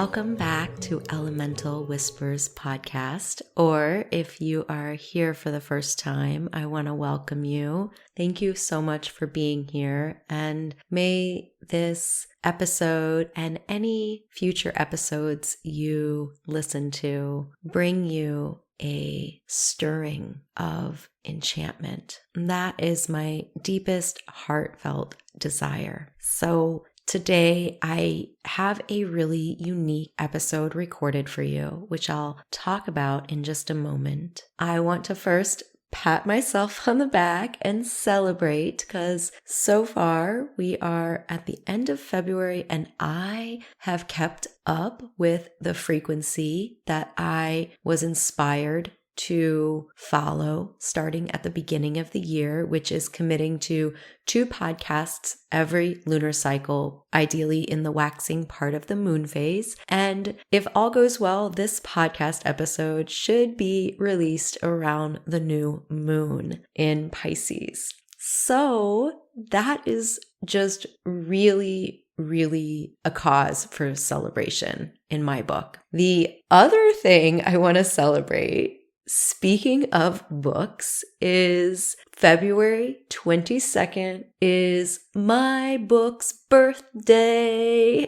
Welcome back to Elemental Whispers podcast, or if you are here for the first time, I want to welcome you. Thank you so much for being here, and may this episode and any future episodes you listen to bring you a stirring of enchantment. That is my deepest heartfelt desire. So today, I have a really unique episode recorded for you, which I'll talk about in just a moment. I want to first pat myself on the back and celebrate because so far we are at the end of February and I have kept up with the frequency that I was inspired to follow starting at the beginning of the year, which is committing to 2 podcasts every lunar cycle, ideally in the waxing part of the moon phase. And if all goes well, this podcast episode should be released around the new moon in Pisces. So that is just really a cause for celebration in my book. The other thing I want to celebrate, speaking of books, is February 22nd is my book's birthday.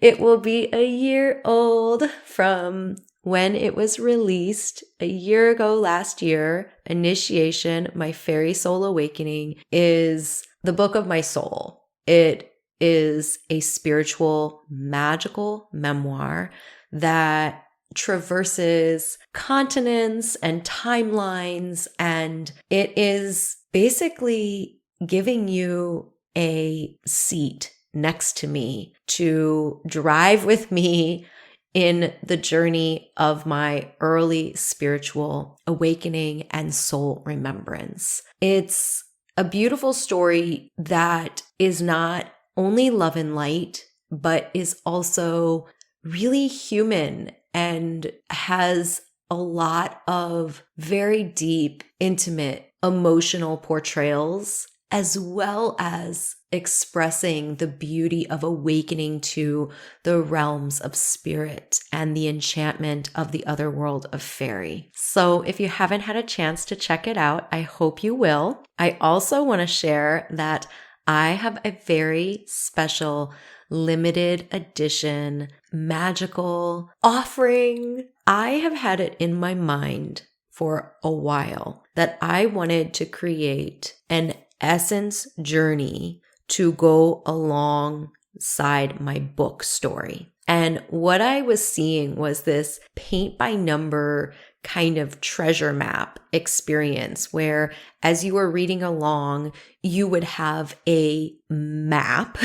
It will be a year old from when it was released a year ago last year. Initiation, My Fairy Soul Awakening, is the book of my soul. It is a spiritual, magical memoir that traverses continents and timelines, and it is basically giving you a seat next to me to drive with me in the journey of my early spiritual awakening and soul remembrance. It's a beautiful story that is not only love and light, but is also really human and has a lot of very deep, intimate, emotional portrayals, as well as expressing the beauty of awakening to the realms of spirit and the enchantment of the other world of fairy. So if you haven't had a chance to check it out, I hope you will. I also want to share that I have a very special limited edition magical offering. I have had it in my mind for a while that I wanted to create an essence journey to go alongside my book story. And what I was seeing was this paint by number kind of treasure map experience where as you were reading along, you would have a map,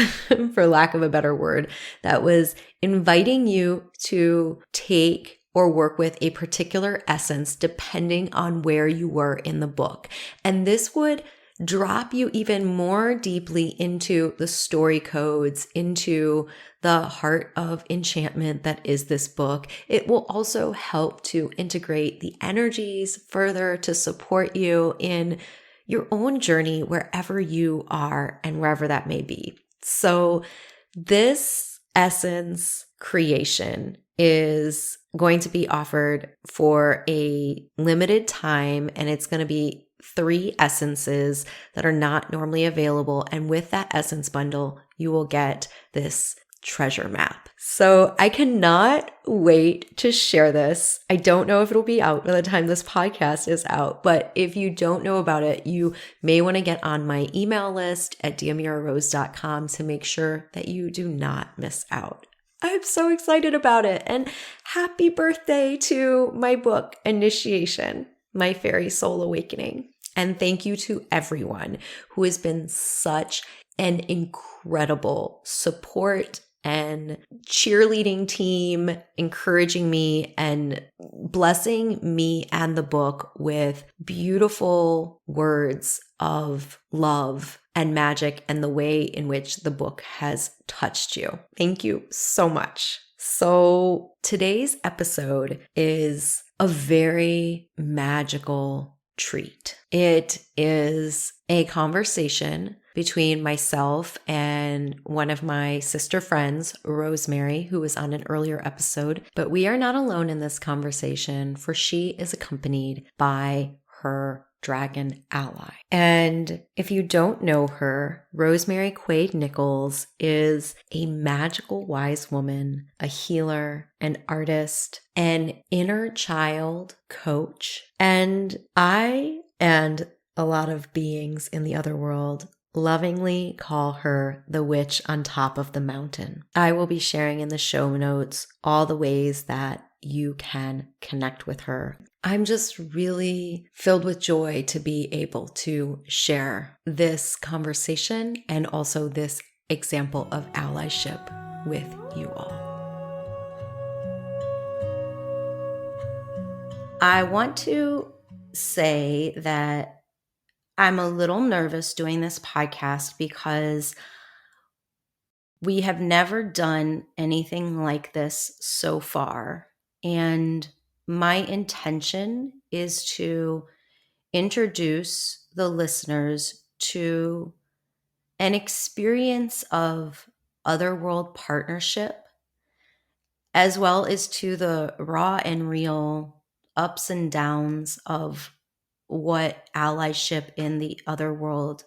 for lack of a better word, that was inviting you to take or work with a particular essence depending on where you were in the book. And this would drop you even more deeply into the story codes, into the heart of enchantment that is this book. It will also help to integrate the energies further to support you in your own journey wherever you are and wherever that may be. So this essence creation is going to be offered for a limited time, and it's going to be 3 essences that are not normally available. And with that essence bundle, you will get this treasure map. So I cannot wait to share this. I don't know if it'll be out by the time this podcast is out, but if you don't know about it, you may want to get on my email list at diomirarose.com to make sure that you do not miss out. I'm so excited about it. And happy birthday to my book, Initiation, My Fairy Soul Awakening. And thank you to everyone who has been such an incredible support and cheerleading team, encouraging me and blessing me and the book with beautiful words of love and magic and the way in which the book has touched you. Thank you so much. So today's episode is a very magical treat. It is a conversation between myself and one of my sister friends, Rosemary, who was on an earlier episode. But we are not alone in this conversation, for she is accompanied by her dragon ally. And if you don't know her, Rosemary Quade Nichols is a magical wise woman, a healer, an artist, an inner child coach. And I and a lot of beings in the other world lovingly call her the witch on top of the mountain. I will be sharing in the show notes all the ways that you can connect with her. I'm just really filled with joy to be able to share this conversation and also this example of allyship with you all. I want to say that I'm a little nervous doing this podcast because we have never done anything like this so far. And my intention is to introduce the listeners to an experience of otherworld partnership, as well as to the raw and real ups and downs of what allyship in the other world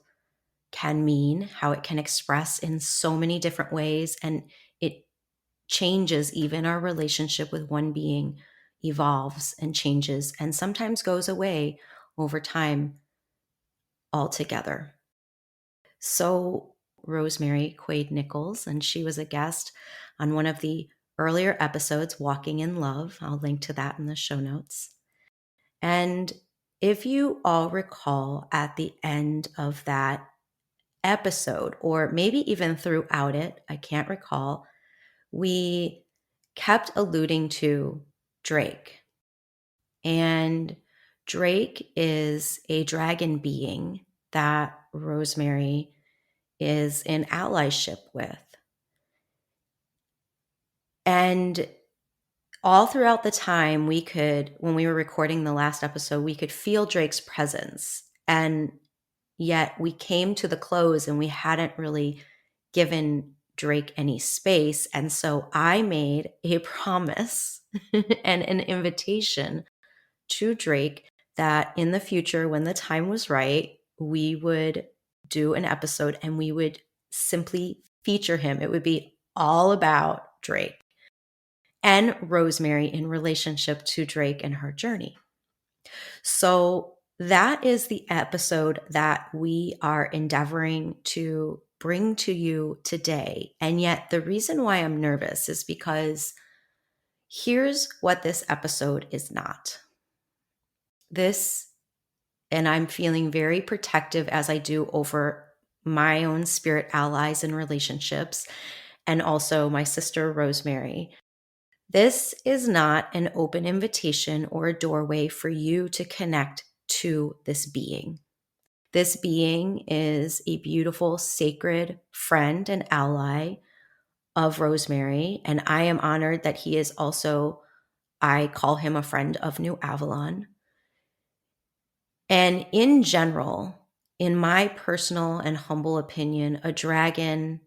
can mean, how it can express in so many different ways, and it changes. Even our relationship with one being evolves and changes and sometimes goes away over time altogether. So Rosemary Quade Nichols, and she was a guest on one of the earlier episodes, Walking in Love. I'll link to that in the show notes. And if you all recall, at the end of that episode, or maybe even throughout it, I can't recall, we kept alluding to Drake. And Drake is a dragon being that Rosemary is in allyship with. And all throughout the time, when we were recording the last episode, we could feel Drake's presence. And yet we came to the close and we hadn't really given Drake any space. And so I made a promise and an invitation to Drake that in the future, when the time was right, we would do an episode and we would simply feature him. It would be all about Drake and Rosemary in relationship to Drake and her journey. So that is the episode that we are endeavoring to bring to you today. And yet the reason why I'm nervous is because here's what this episode is not. And I'm feeling very protective as I do over my own spirit allies and relationships, and also my sister Rosemary. This is not an open invitation or a doorway for you to connect to this being. This being is a beautiful, sacred friend and ally of Rosemary, and I am honored that he is also, I call him a friend of New Avalon. And in general, in my personal and humble opinion, a dragon,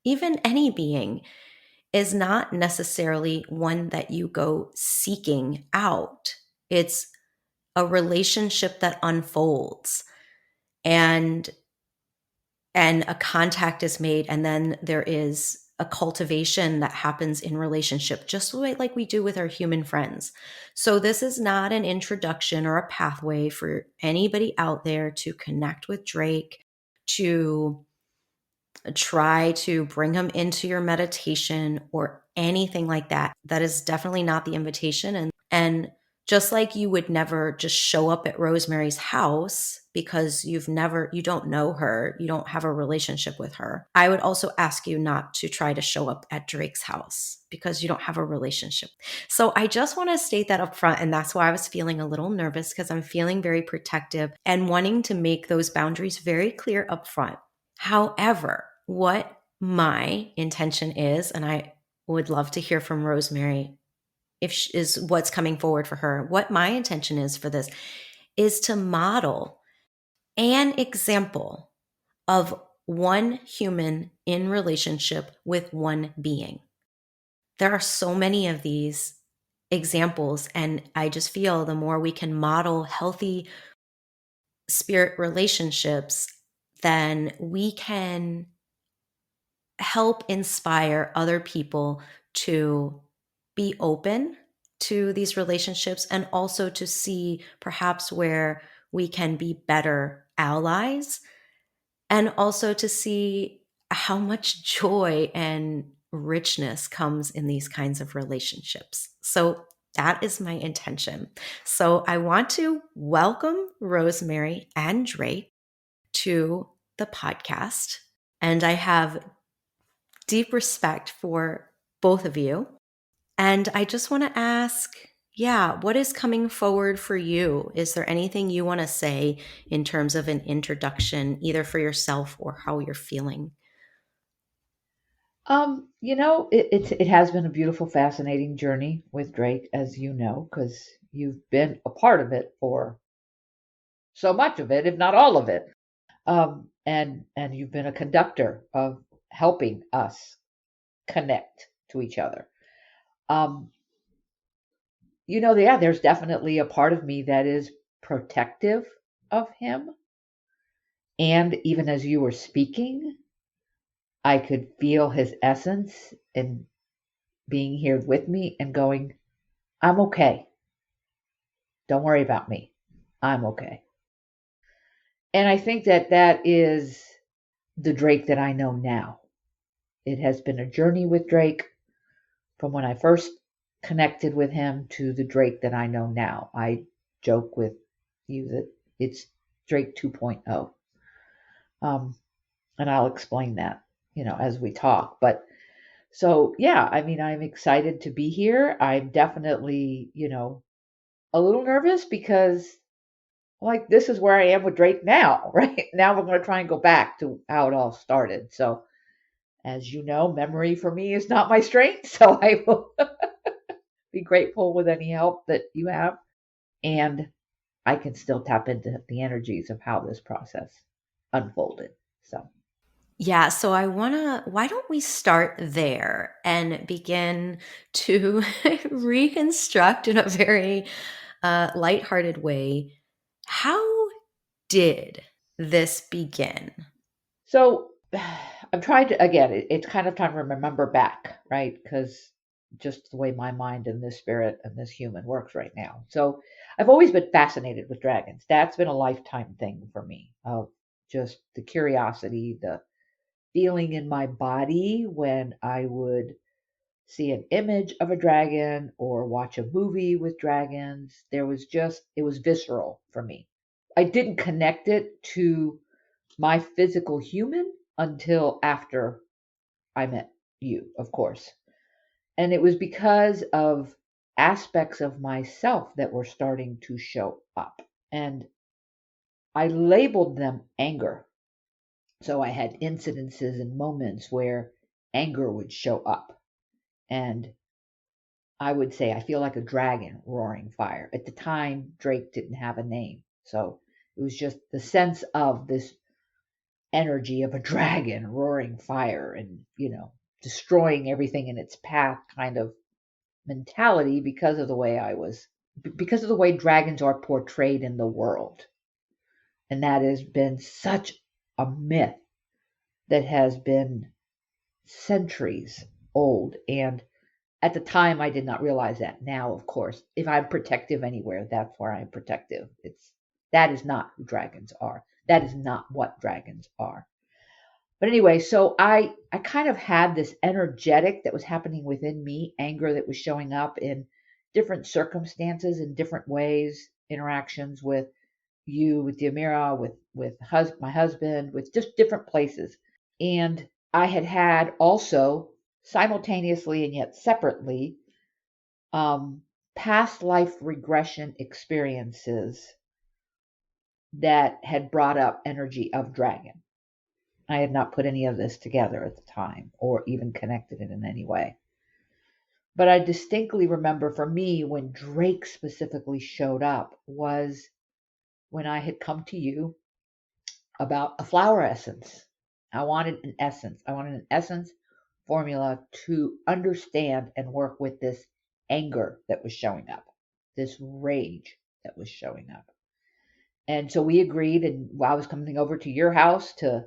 even any being, is not necessarily one that you go seeking out. It's a relationship that unfolds and a contact is made, and then there is a cultivation that happens in relationship, just the way like we do with our human friends. So this is not an introduction or a pathway for anybody out there to connect with Drake, to try to bring him into your meditation or anything like that. That is definitely not the invitation. And just like you would never just show up at Rosemary's house because you don't know her, you don't have a relationship with her, I would also ask you not to try to show up at Drake's house because you don't have a relationship. So I just want to state that up front. And that's why I was feeling a little nervous, because I'm feeling very protective and wanting to make those boundaries very clear up front. However, what my intention is, and I would love to hear from Rosemary is what's coming forward for her. What my intention is for this is to model an example of one human in relationship with one being. There are so many of these examples, and I just feel the more we can model healthy spirit relationships, then we can help inspire other people to be open to these relationships and also to see perhaps where we can be better allies, and also to see how much joy and richness comes in these kinds of relationships. So that is my intention. So I want to welcome Rosemary and Drake to the podcast. And I have deep respect for both of you. And I just want to ask, yeah, what is coming forward for you? Is there anything you want to say in terms of an introduction, either for yourself or how you're feeling? It has been a beautiful, fascinating journey with Drake, as you know, because you've been a part of it for so much of it, if not all of it. And you've been a conductor of helping us connect to each other. Um, yeah, there's definitely a part of me that is protective of him. And even as you were speaking, I could feel his essence in being here with me and going, I'm okay. Don't worry about me. I'm okay. And I think that that is the Drake that I know now. It has been a journey with Drake from when I first connected with him to the Drake that I know now. I joke with you that it's Drake 2.0. And I'll explain that, as we talk. But so, yeah, I mean, I'm excited to be here. I'm definitely, a little nervous because like this is where I am with Drake now, right? Now we're going to try and go back to how it all started. So, as you know, memory for me is not my strength. So I will be grateful with any help that you have. And I can still tap into the energies of how this process unfolded. So, Yeah, so why don't we start there and begin to reconstruct in a very lighthearted way? How did this begin? so I'm trying to, again, it's kind of time to remember back, right? Because just the way my mind and this spirit and this human works right now. So I've always been fascinated with dragons. That's been a lifetime thing for me of just the curiosity, the feeling in my body when I would see an image of a dragon or watch a movie with dragons. It was visceral for me. I didn't connect it to my physical human until after I met you, of course. And it was because of aspects of myself that were starting to show up. And I labeled them anger. So I had incidences and moments where anger would show up. And I would say, I feel like a dragon roaring fire. At the time, Drake didn't have a name. So it was just the sense of this energy of a dragon roaring fire and, destroying everything in its path kind of mentality because of the way dragons are portrayed in the world. And that has been such a myth that has been centuries old. And at the time, I did not realize that. Now, of course, if I'm protective anywhere, that's where I'm protective. That is not who dragons are. That is not what dragons are. But anyway, so I kind of had this energetic that was happening within me, anger that was showing up in different circumstances in different ways, interactions with you, with Diomira, with my husband, with just different places. And I had also simultaneously and yet separately past life regression experiences that had brought up energy of dragon. I had not put any of this together at the time or even connected it in any way. But I distinctly remember for me when Drake specifically showed up was when I had come to you about a flower essence. I wanted an essence. I wanted an essence formula to understand and work with this anger that was showing up, this rage that was showing up. And so we agreed, and I was coming over to your house to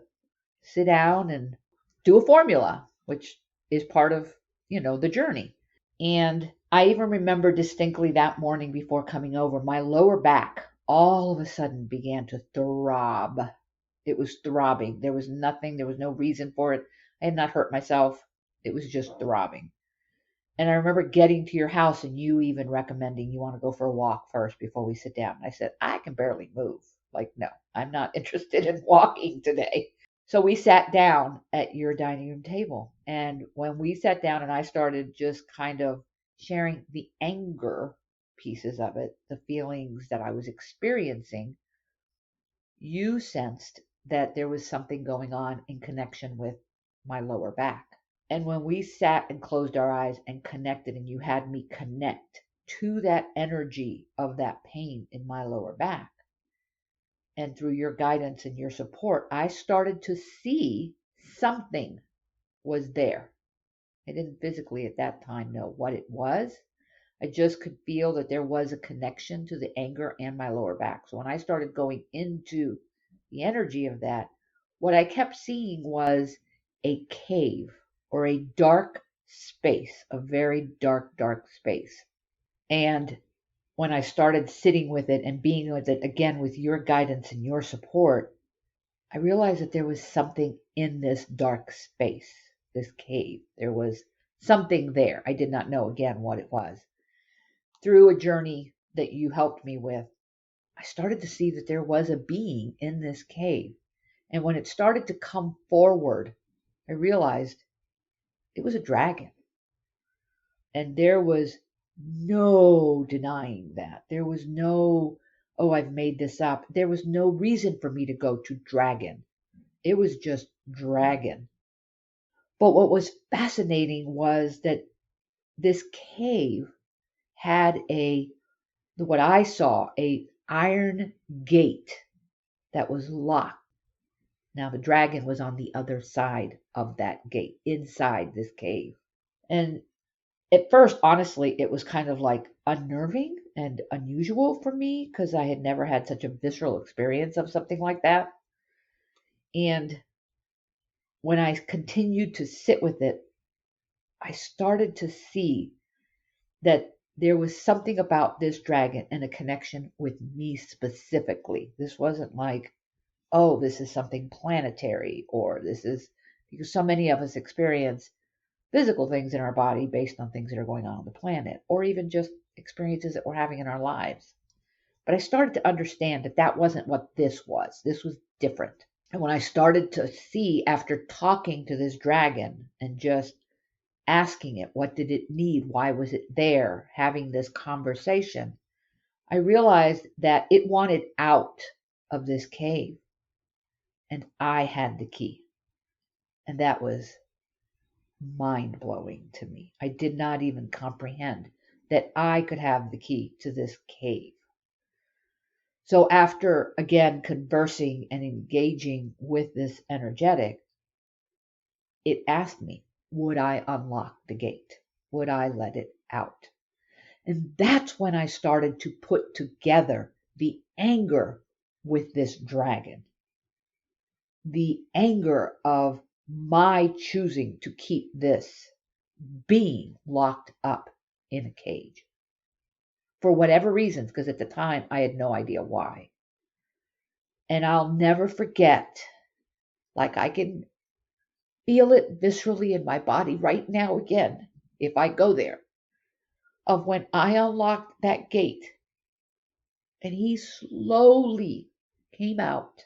sit down and do a formula, which is part of, the journey. And I even remember distinctly that morning before coming over, my lower back all of a sudden began to throb. It was throbbing. There was nothing, there was no reason for it. I had not hurt myself. It was just throbbing. And I remember getting to your house and you even recommending you want to go for a walk first before we sit down. And I said, I can barely move. Like, no, I'm not interested in walking today. So we sat down at your dining room table. And when we sat down and I started just kind of sharing the anger pieces of it, the feelings that I was experiencing, you sensed that there was something going on in connection with my lower back. And when we sat and closed our eyes and connected, and you had me connect to that energy of that pain in my lower back, and through your guidance and your support, I started to see something was there. I didn't physically at that time know what it was. I just could feel that there was a connection to the anger and my lower back. So when I started going into the energy of that, what I kept seeing was a cave or a dark space, a very dark, dark space. And when I started sitting with it and being with it again with your guidance and your support, I realized that there was something in this dark space, this cave. There was something there. I did not know again what it was. Through a journey that you helped me with, I started to see that there was a being in this cave. And when it started to come forward, I realized it was a dragon. And there was no denying that. There was no, oh, I've made this up. There was no reason for me to go to dragon. It was just dragon. But what was fascinating was that this cave had what I saw, a iron gate that was locked. Now the dragon was on the other side of that gate, inside this cave. And at first, honestly, it was kind of like unnerving and unusual for me because I had never had such a visceral experience of something like that. And when I continued to sit with it, I started to see that there was something about this dragon and a connection with me specifically. This wasn't like, oh, this is something planetary, or this is because so many of us experience physical things in our body based on things that are going on the planet, or even just experiences that we're having in our lives. But I started to understand that that wasn't what this was. This was different. And when I started to see after talking to this dragon and just asking it, what did it need? Why was it there? Having this conversation, I realized that it wanted out of this cave and I had the key. And that was mind blowing to me. I did not even comprehend that I could have the key to this cave. So after again conversing and engaging with this energetic, it asked me, would I unlock the gate? Would I let it out? And that's when I started to put together the anger with this dragon. The anger of my choosing to keep this being locked up in a cage. For whatever reasons, because at the time I had no idea why. And I'll never forget, like I can feel it viscerally in my body right now again, if I go there, of when I unlocked that gate and he slowly came out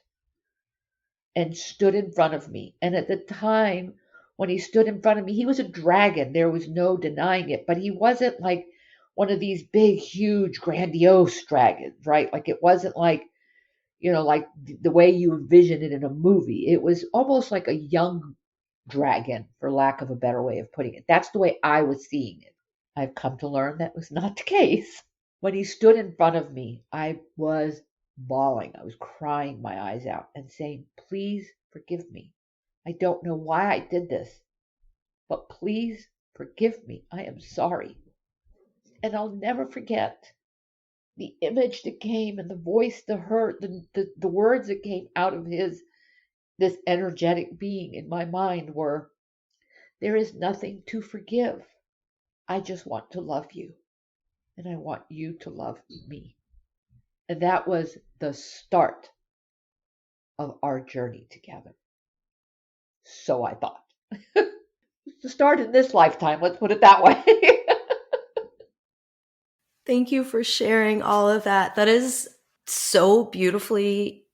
and stood in front of me. And at the time when he stood in front of me, he was a dragon. There was no denying it, but he wasn't like one of these big, huge, grandiose dragons, right? Like it wasn't like, like the way you envision it in a movie. It was almost like a young dragon, for lack of a better way of putting it. That's the way I was seeing it. I've come to learn that was not the case. When he stood in front of me, I was bawling. I was crying my eyes out and saying, "Please forgive me. I don't know why I did this, but please forgive me. I am sorry." And I'll never forget the image that came and the voice, the words that came out of this energetic being in my mind were, "There is nothing to forgive. I just want to love you, and I want you to love me." And that was the start of our journey together. So I thought. To start in this lifetime, let's put it that way. Thank you for sharing all of that. That is so beautifully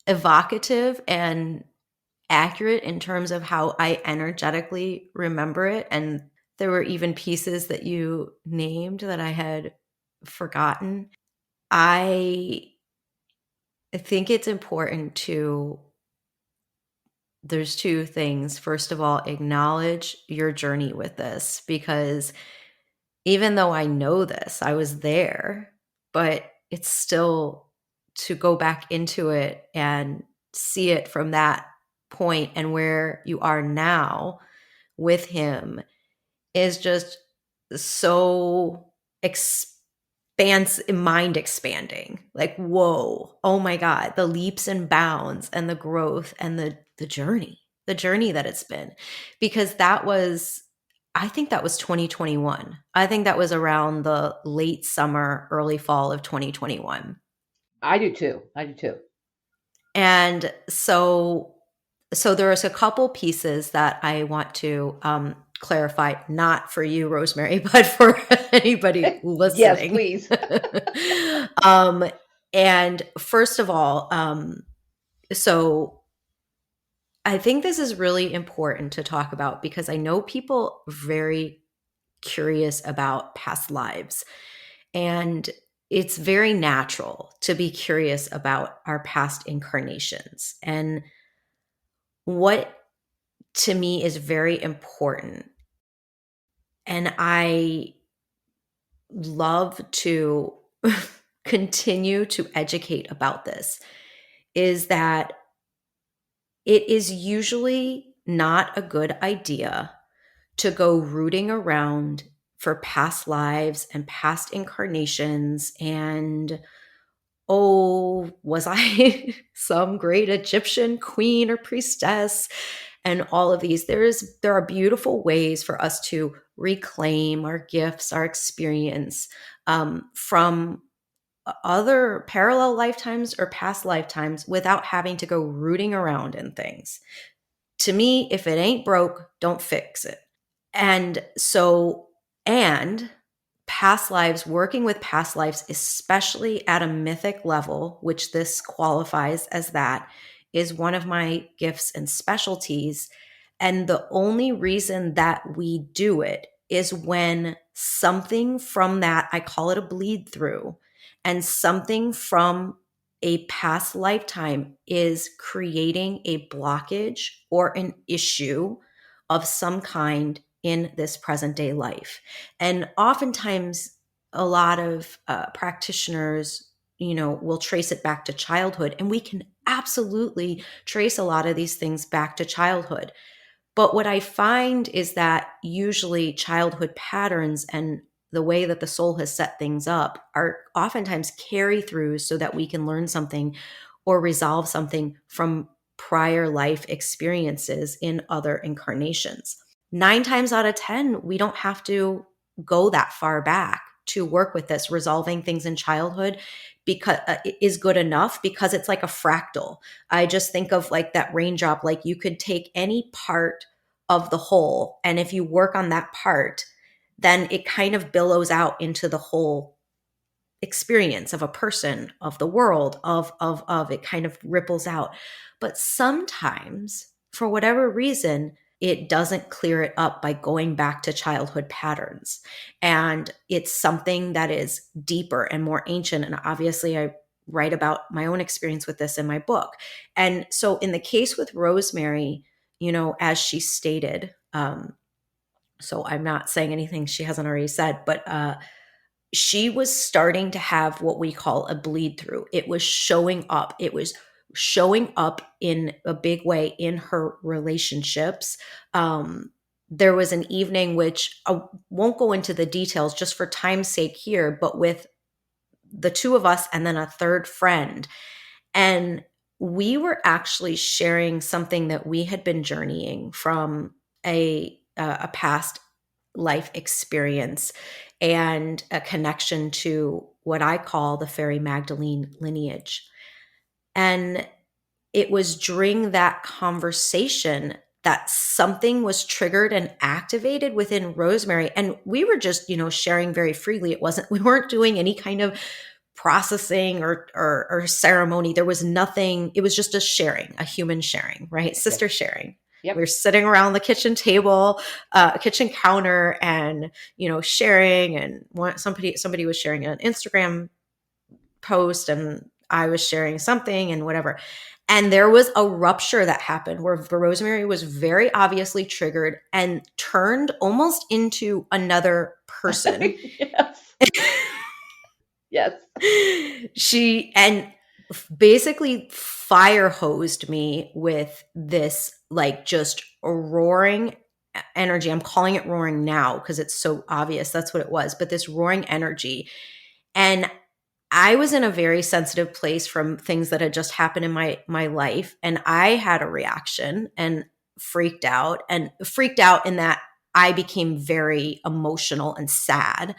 evocative and accurate in terms of how I energetically remember it. And there were even pieces that you named that I had forgotten. I think it's important to, there's two things. First of all, acknowledge your journey with this, because even though I know this, I was there, but it's still to go back into it and see it from that point and where you are now with him is just so mind expanding. Like, whoa, oh my God, the leaps and bounds and the growth and the journey that it's been. Because that was, I think that was 2021. I think that was around the late summer, early fall of 2021. I do too. I do too. And so there is a couple pieces that I want to clarify, not for you, Rosemary, but for anybody Yes, listening. please. um, and first of all, so I think this is really important to talk about because I know people very curious about past lives, and it's very natural to be curious about our past incarnations. And what to me is very important, and I love to continue to educate about this, is that it is usually not a good idea to go rooting around for past lives and past incarnations and, oh, was I some great Egyptian queen or priestess? And all of these. There are beautiful ways for us to reclaim our gifts, our experience from other parallel lifetimes or past lifetimes without having to go rooting around in things. To me, if it ain't broke, don't fix it. And so, and past lives, working with past lives, especially at a mythic level, which this qualifies as that, is one of my gifts and specialties. And the only reason that we do it is when something from that, I call it a bleed through, and something from a past lifetime is creating a blockage or an issue of some kind in this present day life. And oftentimes, a lot of practitioners, will trace it back to childhood, and we can absolutely trace a lot of these things back to childhood. But what I find is that usually childhood patterns and the way that the soul has set things up are oftentimes carry through so that we can learn something or resolve something from prior life experiences in other incarnations. 9 times out of 10, we don't have to go that far back to work with this. Resolving things in childhood because is good enough, because it's like a fractal. I just think of like that raindrop, like you could take any part of the whole, and if you work on that part, then it kind of billows out into the whole experience of a person, of the world, of it kind of ripples out. But sometimes, for whatever reason, it doesn't clear it up by going back to childhood patterns. And it's something that is deeper and more ancient. And obviously, I write about my own experience with this in my book. And so, in the case with Rosemary, as she stated, so I'm not saying anything she hasn't already said, but she was starting to have what we call a bleed through. It was showing up. It was showing up in a big way in her relationships. There was an evening, which I won't go into the details just for time's sake here, but with the two of us and then a third friend. And we were actually sharing something that we had been journeying from a past life experience and a connection to what I call the Fairy Magdalene lineage. And it was during that conversation that something was triggered and activated within Rosemary. And we were just, sharing very freely. We weren't doing any kind of processing or ceremony. There was nothing. It was just a sharing, a human sharing, right? Sister sharing. Yep. We were sitting around the kitchen table, kitchen counter, and sharing. And somebody was sharing an Instagram post, and I was sharing something, and whatever. And there was a rupture that happened where Rosemary was very obviously triggered and turned almost into another person. Yes. Yes. She and basically fire hosed me with this like just roaring energy. I'm calling it roaring now because it's so obvious. That's what it was. But this roaring energy. And I was in a very sensitive place from things that had just happened in my life. And I had a reaction and freaked out in that I became very emotional and sad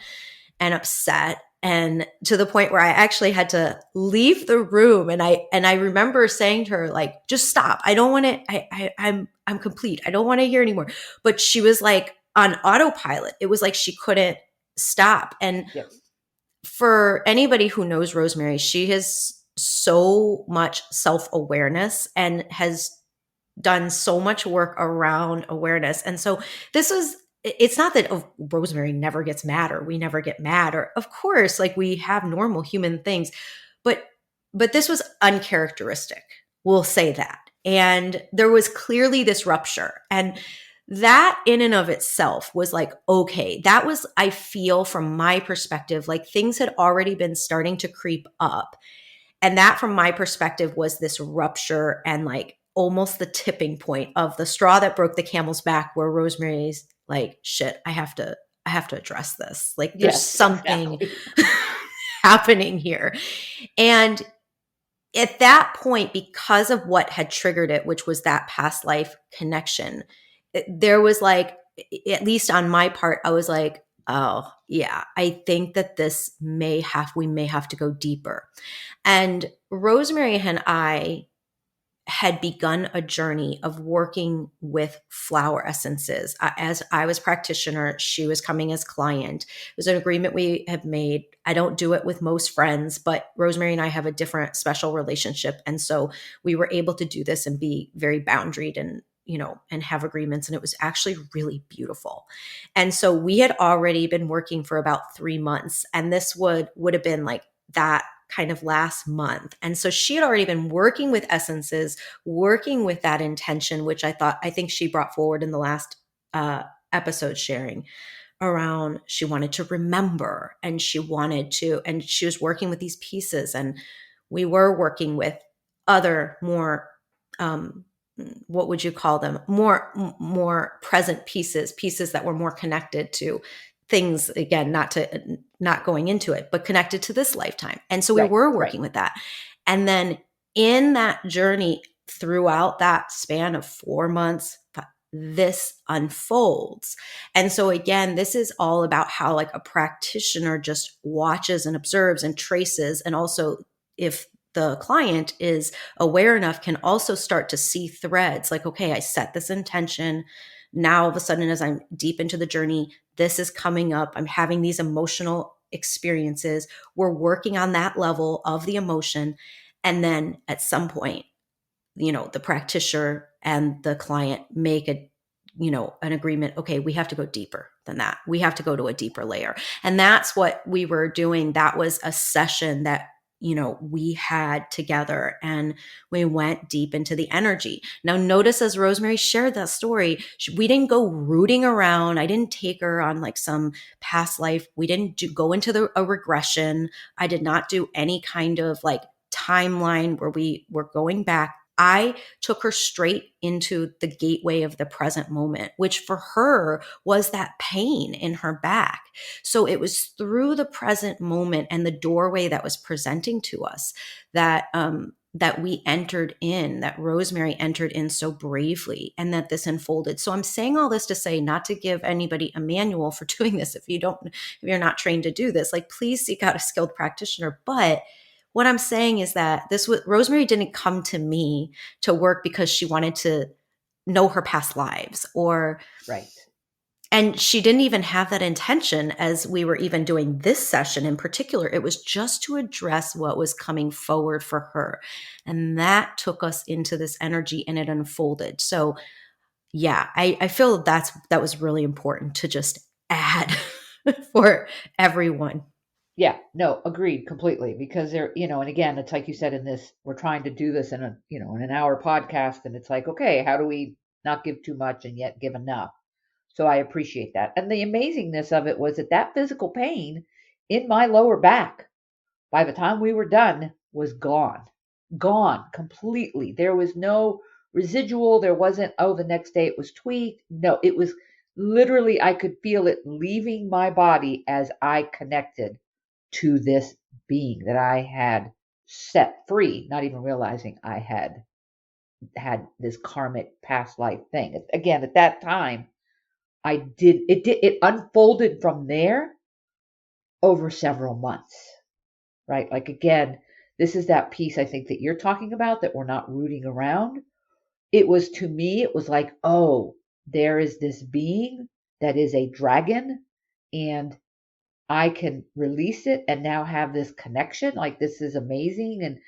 and upset, and to the point where I actually had to leave the room. And I remember saying to her, like, just stop. I don't want to, I'm complete. I don't want to hear anymore. But she was like on autopilot. It was like she couldn't stop. And Yep. for anybody who knows Rosemary, she has so much self-awareness and has done so much work around awareness. And so it's not that Rosemary never gets mad or we never get mad, or of course, like we have normal human things, but this was uncharacteristic. We'll say that. And there was clearly this rupture. And that in and of itself was like, okay, that was, I feel from my perspective, like things had already been starting to creep up. And that from my perspective was this rupture and like almost the tipping point of the straw that broke the camel's back, where Rosemary's like, shit, I have to address this. Like there's something happening here. And at that point, because of what had triggered it, which was that past life connection, there was like, at least on my part, I was like, oh yeah, I think that we may have to go deeper. And Rosemary and I had begun a journey of working with flower essences. As I was practitioner, she was coming as client. It was an agreement we have made. I don't do it with most friends, but Rosemary and I have a different special relationship. And so we were able to do this and be very boundaried and and have agreements. And it was actually really beautiful. And so we had already been working for about 3 months. And this would have been like that kind of last month. And so she had already been working with essences, working with that intention, which I think she brought forward in the last episode sharing around, she wanted to remember and she was working with these pieces, and we were working with other more, what would you call them? More present pieces that were more connected to things, again, not going into it, but connected to this lifetime. And so we were working with that. And then in that journey throughout that span of 4 months, this unfolds. And so again, this is all about how like a practitioner just watches and observes and traces. And also if the client is aware enough, can also start to see threads like, okay, I set this intention. Now all of a sudden, as I'm deep into the journey, this is coming up. I'm having these emotional experiences. We're working on that level of the emotion. And then at some point, the practitioner and the client make an agreement. Okay, we have to go deeper than that. We have to go to a deeper layer. And that's what we were doing. That was a session that, we had together, and we went deep into the energy. Now, notice as Rosemary shared that story, we didn't go rooting around. I didn't take her on like some past life. We didn't go into a regression. I did not do any kind of like timeline where we were going back. I took her straight into the gateway of the present moment, which for her was that pain in her back. So it was through the present moment and the doorway that was presenting to us that we entered in, that Rosemary entered in so bravely, and that this unfolded. So I'm saying all this to say, not to give anybody a manual for doing this. If you're not trained to do this, like, please seek out a skilled practitioner. But what I'm saying is that Rosemary didn't come to me to work because she wanted to know her past lives, Right. and she didn't even have that intention as we were even doing this session in particular. It was just to address what was coming forward for her. And that took us into this energy, and it unfolded. So yeah, I feel that was really important to just add for everyone. Yeah, no, agreed completely. Because and again, it's like you said, we're trying to do this in an hour podcast, and it's like, okay, how do we not give too much and yet give enough? So I appreciate that. And the amazingness of it was that physical pain in my lower back, by the time we were done, was gone completely. There was no residual. There wasn't, oh, the next day it was tweaked. No, it was literally, I could feel it leaving my body as I connected to this being that I had set free, not even realizing I had this karmic past life thing. Again, at that time, it unfolded from there over several months, right? Like, again, this is that piece I think that you're talking about, that we're not rooting around. It was, to me, it was like, oh, there is this being that is a dragon, and I can release it and now have this connection. Like, this is amazing. And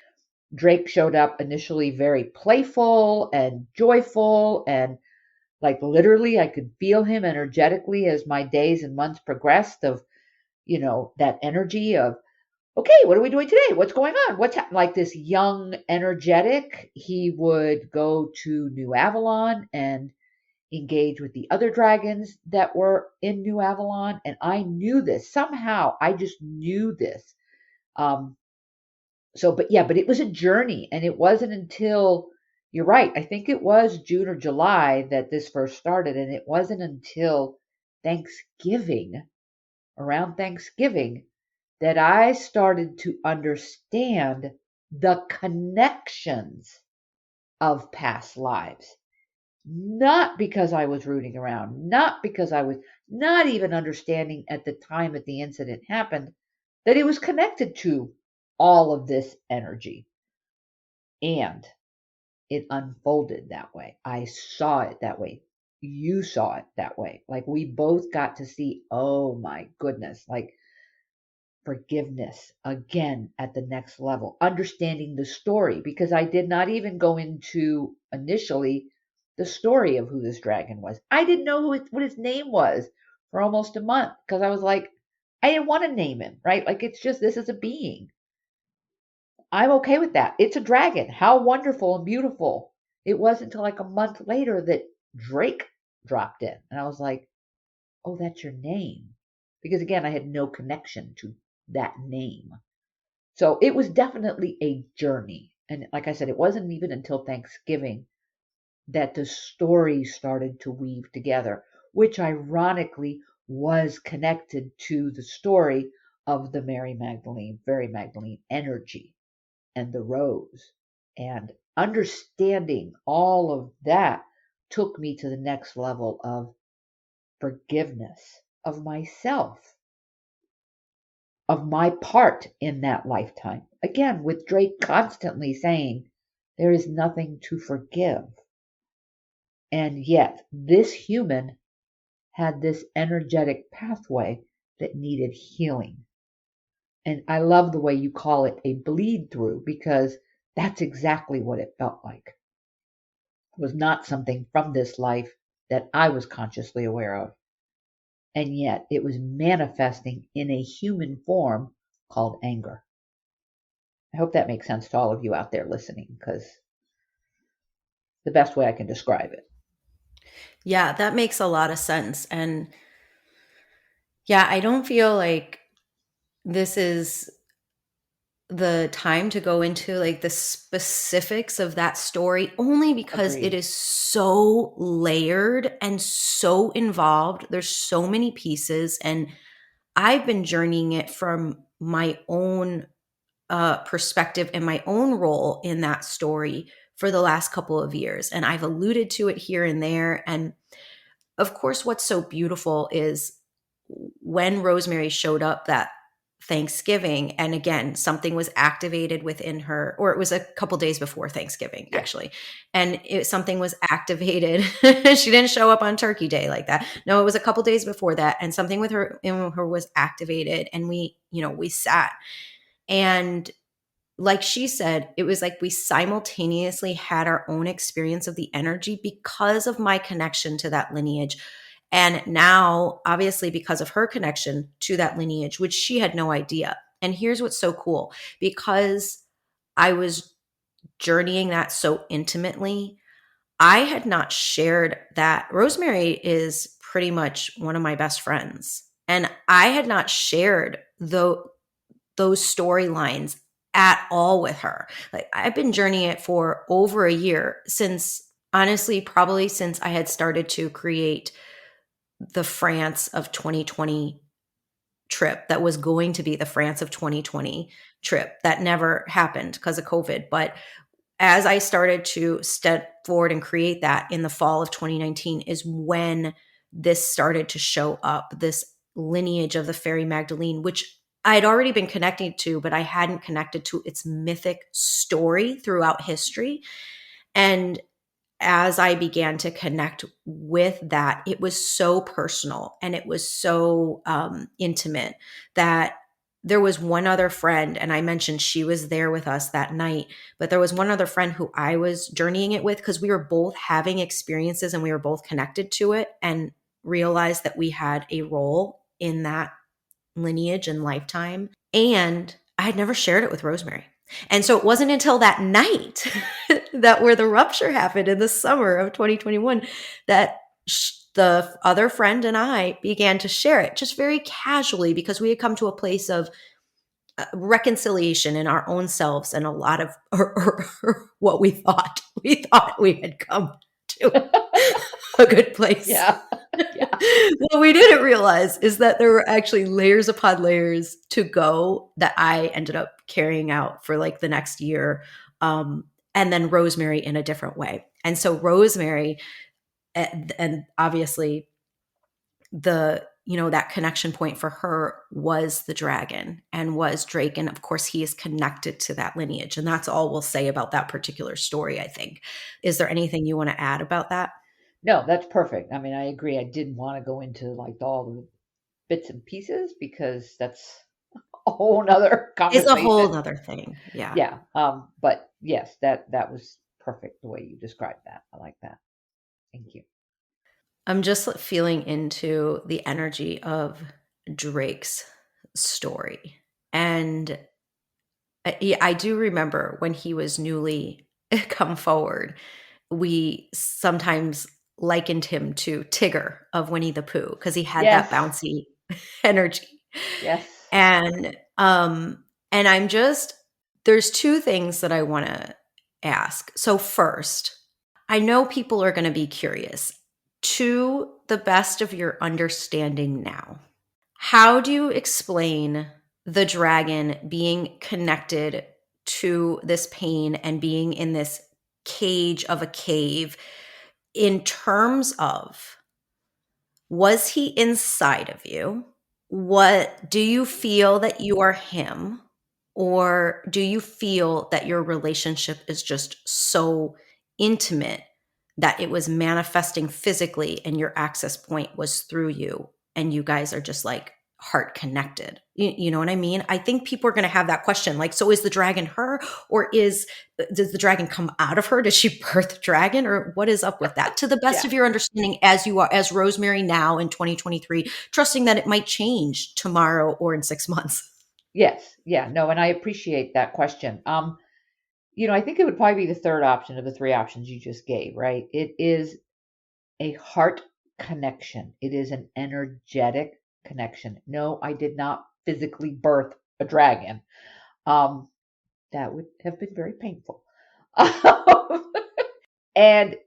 Drake showed up initially very playful and joyful, and like literally I could feel him energetically as my days and months progressed, of that energy of, okay, what are we doing today? What's going on? Like this young, energetic. He would go to New Avalon and engage with the other dragons that were in New Avalon. And I knew this. Somehow I just knew this. Um, but it was a journey. And it wasn't until, you're right, I think it was June or July that this first started. And it wasn't until Thanksgiving, around Thanksgiving, that I started to understand the connections of past lives. Not because I was rooting around, not because I was not even understanding at the time that the incident happened that it was connected to all of this energy. And it unfolded that way. I saw it that way. You saw it that way. Like, we both got to see, oh my goodness, like, forgiveness again at the next level, understanding the story, because I did not even go into initially the story of who this dragon was. I didn't know what his name was for almost a month, because I was like, I didn't want to name him, right? Like, it's just, this is a being. I'm okay with that. It's a dragon. How wonderful and beautiful. It wasn't until like a month later that Drake dropped in. And I was like, oh, that's your name. Because again, I had no connection to that name. So it was definitely a journey. And like I said, it wasn't even until Thanksgiving that the story started to weave together, which ironically was connected to the story of the Very Magdalene energy and the rose. And understanding all of that took me to the next level of forgiveness of myself, of my part in that lifetime. Again, with Drake constantly saying, there is nothing to forgive. And yet, this human had this energetic pathway that needed healing. And I love the way you call it a bleed through, because that's exactly what it felt like. It was not something from this life that I was consciously aware of. And yet it was manifesting in a human form called anger. I hope that makes sense to all of you out there listening, because the best way I can describe it. Yeah, that makes a lot of sense. And yeah, I don't feel like this is the time to go into like the specifics of that story, only because it Agreed. is so layered and so involved. There's so many pieces, and I've been journeying it from my own perspective and my own role in that story for the last couple of years. And I've alluded to it here and there. And of course, what's so beautiful is when Rosemary showed up that Thanksgiving, and again, something was activated within her, or it was a couple days before Thanksgiving, Yeah. actually, and something was activated. She didn't show up on Turkey Day like that. No, it was a couple days before that, and something with her in her was activated, and we sat, and like she said, it was like we simultaneously had our own experience of the energy because of my connection to that lineage. And now, obviously, because of her connection to that lineage, which she had no idea. And here's what's so cool, because I was journeying that so intimately, I had not shared that. Rosemary is pretty much one of my best friends. And I had not shared those storylines at all with her. Like, I've been journeying it for over a year, since honestly, probably since I had started to create the France of 2020 trip that was going to be the France of 2020 trip that never happened because of COVID. But as I started to step forward and create that in the fall of 2019 is when this started to show up, this lineage of the fairy Magdalene, which I'd already been connecting to, but I hadn't connected to its mythic story throughout history. And as I began to connect with that, it was so personal and it was so intimate that there was one other friend, and I mentioned she was there with us that night, but there was one other friend who I was journeying it with, because we were both having experiences and we were both connected to it, and realized that we had a role in that lineage and lifetime. And I had never shared it with Rosemary. And so it wasn't until that night that where the rupture happened in the summer of 2021 that the other friend and I began to share it just very casually, because we had come to a place of reconciliation in our own selves, and a lot of what we had come to a good place. Yeah. Yeah. What we didn't realize is that there were actually layers upon layers to go that I ended up carrying out for like the next year. And then Rosemary in a different way. And so Rosemary, and obviously that connection point for her was the dragon and was Drake. And of course, he is connected to that lineage. And that's all we'll say about that particular story, I think. Is there anything you want to add about that? No, that's perfect. I mean, I agree. I didn't want to go into like all the bits and pieces, because that's a whole nother It's a whole conversation. other thing. Yeah. Yeah. But yes, that was perfect the way you described that. I like that. Thank you. I'm just feeling into the energy of Drake's story. And I do remember when he was newly come forward, we sometimes likened him to Tigger of Winnie the Pooh, because he had that Yes. bouncy energy. Yes. And I'm just, there's two things that I want to ask. So first, I know people are going to be curious. To the best of your understanding now, how do you explain the dragon being connected to this pain and being in this cage of a cave, in terms of, was he inside of you? What do you feel that you are him? Or do you feel that your relationship is just so intimate that it was manifesting physically and your access point was through you and you guys are just like heart connected? You know what I mean? I think people are going to have that question. Like, so is the dragon her, or does the dragon come out of her? Does she birth dragon, or what is up with that? To the best Yeah. of your understanding, as you are, as Rosemary now in 2023, trusting that it might change tomorrow or in 6 months. Yes. Yeah. No, and I appreciate that question. I think it would probably be the third option of the three options you just gave, right? It is a heart connection. It is an energetic connection. No, I did not physically birth a dragon. Um, that would have been very painful. And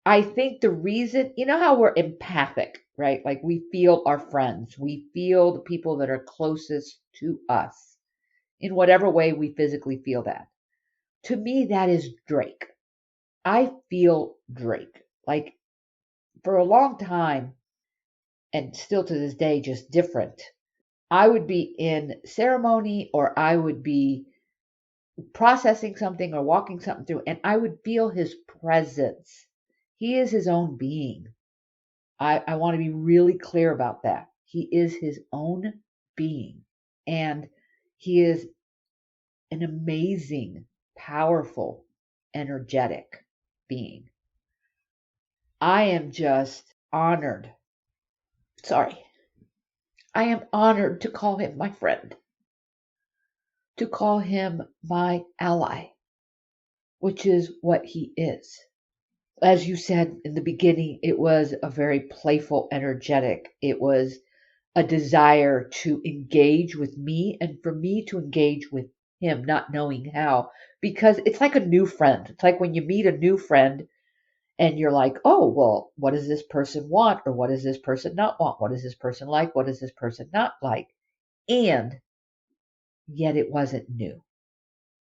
I think the reason, you know how we're empathic, right? Like we feel our friends, we feel the people that are closest to us in whatever way we physically feel that. To me, that is Drake. I feel Drake. Like for a long time, and still to this day, just different. I would be in ceremony or I would be processing something or walking something through, and I would feel his presence. He is his own being. I want to be really clear about that. He is his own being, and he is an amazing, powerful, energetic being. I am just honored. Sorry. I am honored to call him my friend, to call him my ally, which is what he is. As you said in the beginning, it was a very playful, energetic. It was a desire to engage with me and for me to engage with him, not knowing how. Because it's like a new friend. It's like when you meet a new friend and you're like, oh, well, what does this person want? Or what does this person not want? What does this person like? What does this person not like? And yet it wasn't new.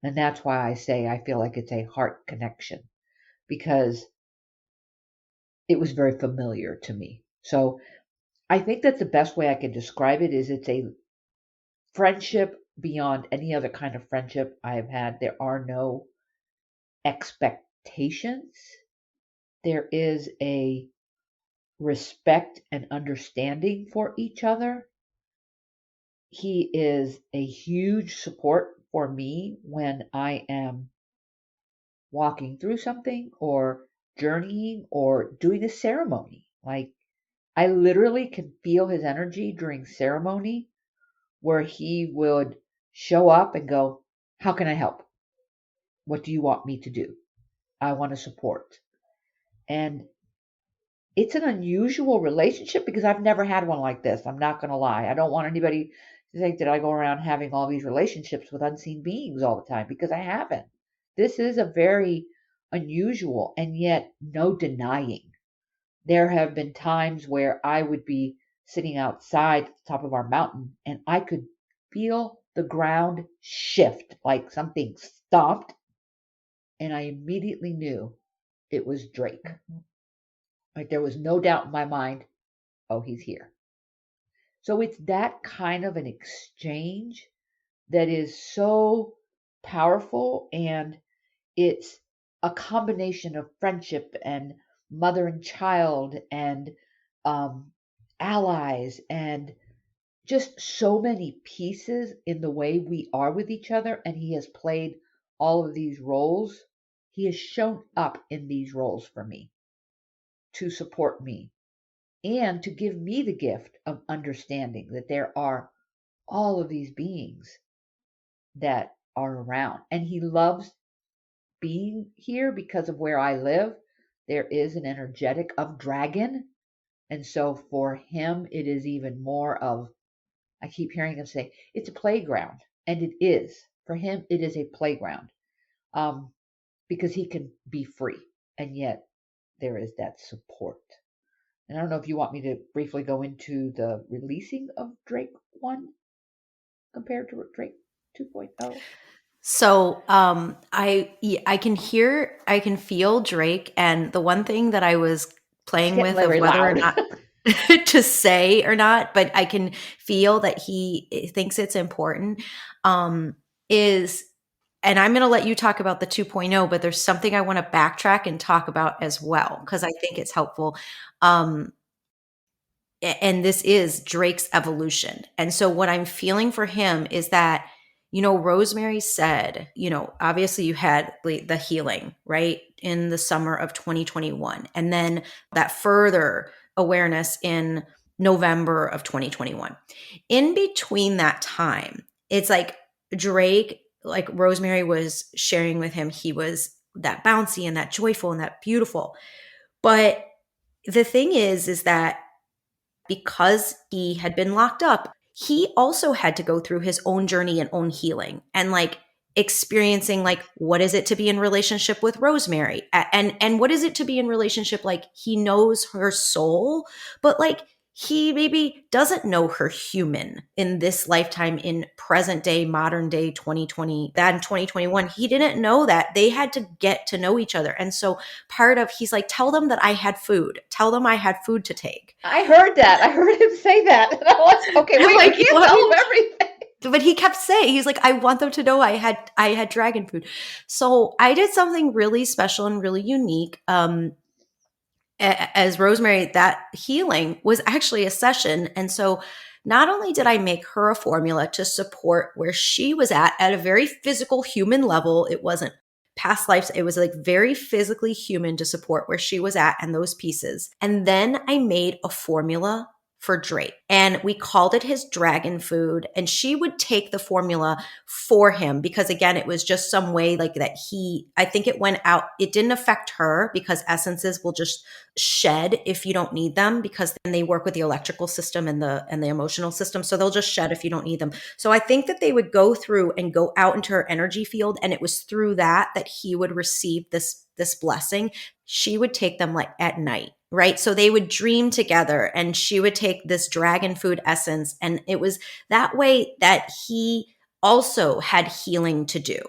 And that's why I say I feel like it's a heart connection because it was very familiar to me. So I think that's the best way I can describe it is it's a friendship beyond any other kind of friendship I have had. There are no expectations. There is a respect and understanding for each other. He is a huge support for me when I am walking through something or journeying or doing a ceremony. Like I literally can feel his energy during ceremony where he would show up and go, how can I help? What do you want me to do? I want to support. And it's an unusual relationship because I've never had one like this. I'm not going to lie. I don't want anybody to think that I go around having all these relationships with unseen beings all the time because I haven't. This is a very unusual and yet no denying. There have been times where I would be sitting outside at the top of our mountain and I could feel the ground shift like something stomped, and I immediately knew it was Drake. Like there was no doubt in my mind, oh, he's here. So it's that kind of an exchange that is so powerful, and it's a combination of friendship and mother and child and um, allies and just so many pieces in the way we are with each other. And he has played all of these roles. He has shown up in these roles for me to support me and to give me the gift of understanding that there are all of these beings that are around. And he loves being here because of where I live. There is an energetic of dragon. And so for him, it is even more of, I keep hearing him say, it's a playground. And it is. For him, it is a playground um, because he can be free. And yet there is that support. And I don't know if you want me to briefly go into the releasing of Drake 1 compared to Drake 2.0. So I can hear, I can feel Drake, and the one thing that I was It's playing getting with of very whether or loud. not to say or not, but I can feel that he thinks it's important, is, and I'm going to let you talk about the 2.0, but there's something I want to backtrack and talk about as well because I think it's helpful. Um, and this is Drake's evolution. And so what I'm feeling for him is that, Rosemary said, obviously you had the healing, right, in the summer of 2021, and then that further awareness in November of 2021. In between that time, it's like Drake, like Rosemary was sharing with him, he was that bouncy and that joyful and that beautiful. But the thing is that because he had been locked up, he also had to go through his own journey and own healing and like experiencing like what is it to be in relationship with Rosemary, and what is it to be in relationship, like he knows her soul, but like he maybe doesn't know her human in this lifetime, in present day, modern day 2020, that in 2021 he didn't know that they had to get to know each other. And so part of, he's like, tell them that I had food, tell them I had food to take. I heard that. I heard him say that. And I was okay, I'm wait, like, you can't tell him everything. but he kept saying, he's like, I want them to know I had dragon food. So I did something really special and really unique. As Rosemary, that healing was actually a session. And so not only did I make her a formula to support where she was at a very physical human level, it wasn't past lives, it was like very physically human to support where she was at and those pieces. And then I made a formula for Drake and we called it his dragon food. And she would take the formula for him because, again, it was just some way like that I think it went out, it didn't affect her because essences will just shed if you don't need them, because then they work with the electrical system and the emotional system, so they'll just shed if you don't need them. So I think that they would go through and go out into her energy field, and it was through that he would receive this blessing. She would take them like at night, right? So they would dream together and she would take this dragon food essence, and it was that way that he also had healing to do.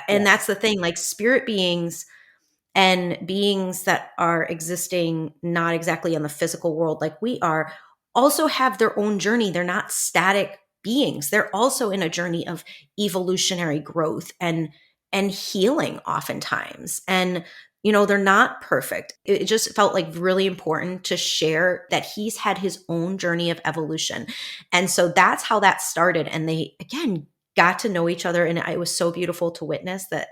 And that's the thing, like spirit beings and beings that are existing not exactly in the physical world like we are also have their own journey. They're not static beings. They're also in a journey of evolutionary growth and healing oftentimes. And they're not perfect. It just felt like really important to share that he's had his own journey of evolution. And so that's how that started. And they, again, got to know each other. And it was so beautiful to witness that,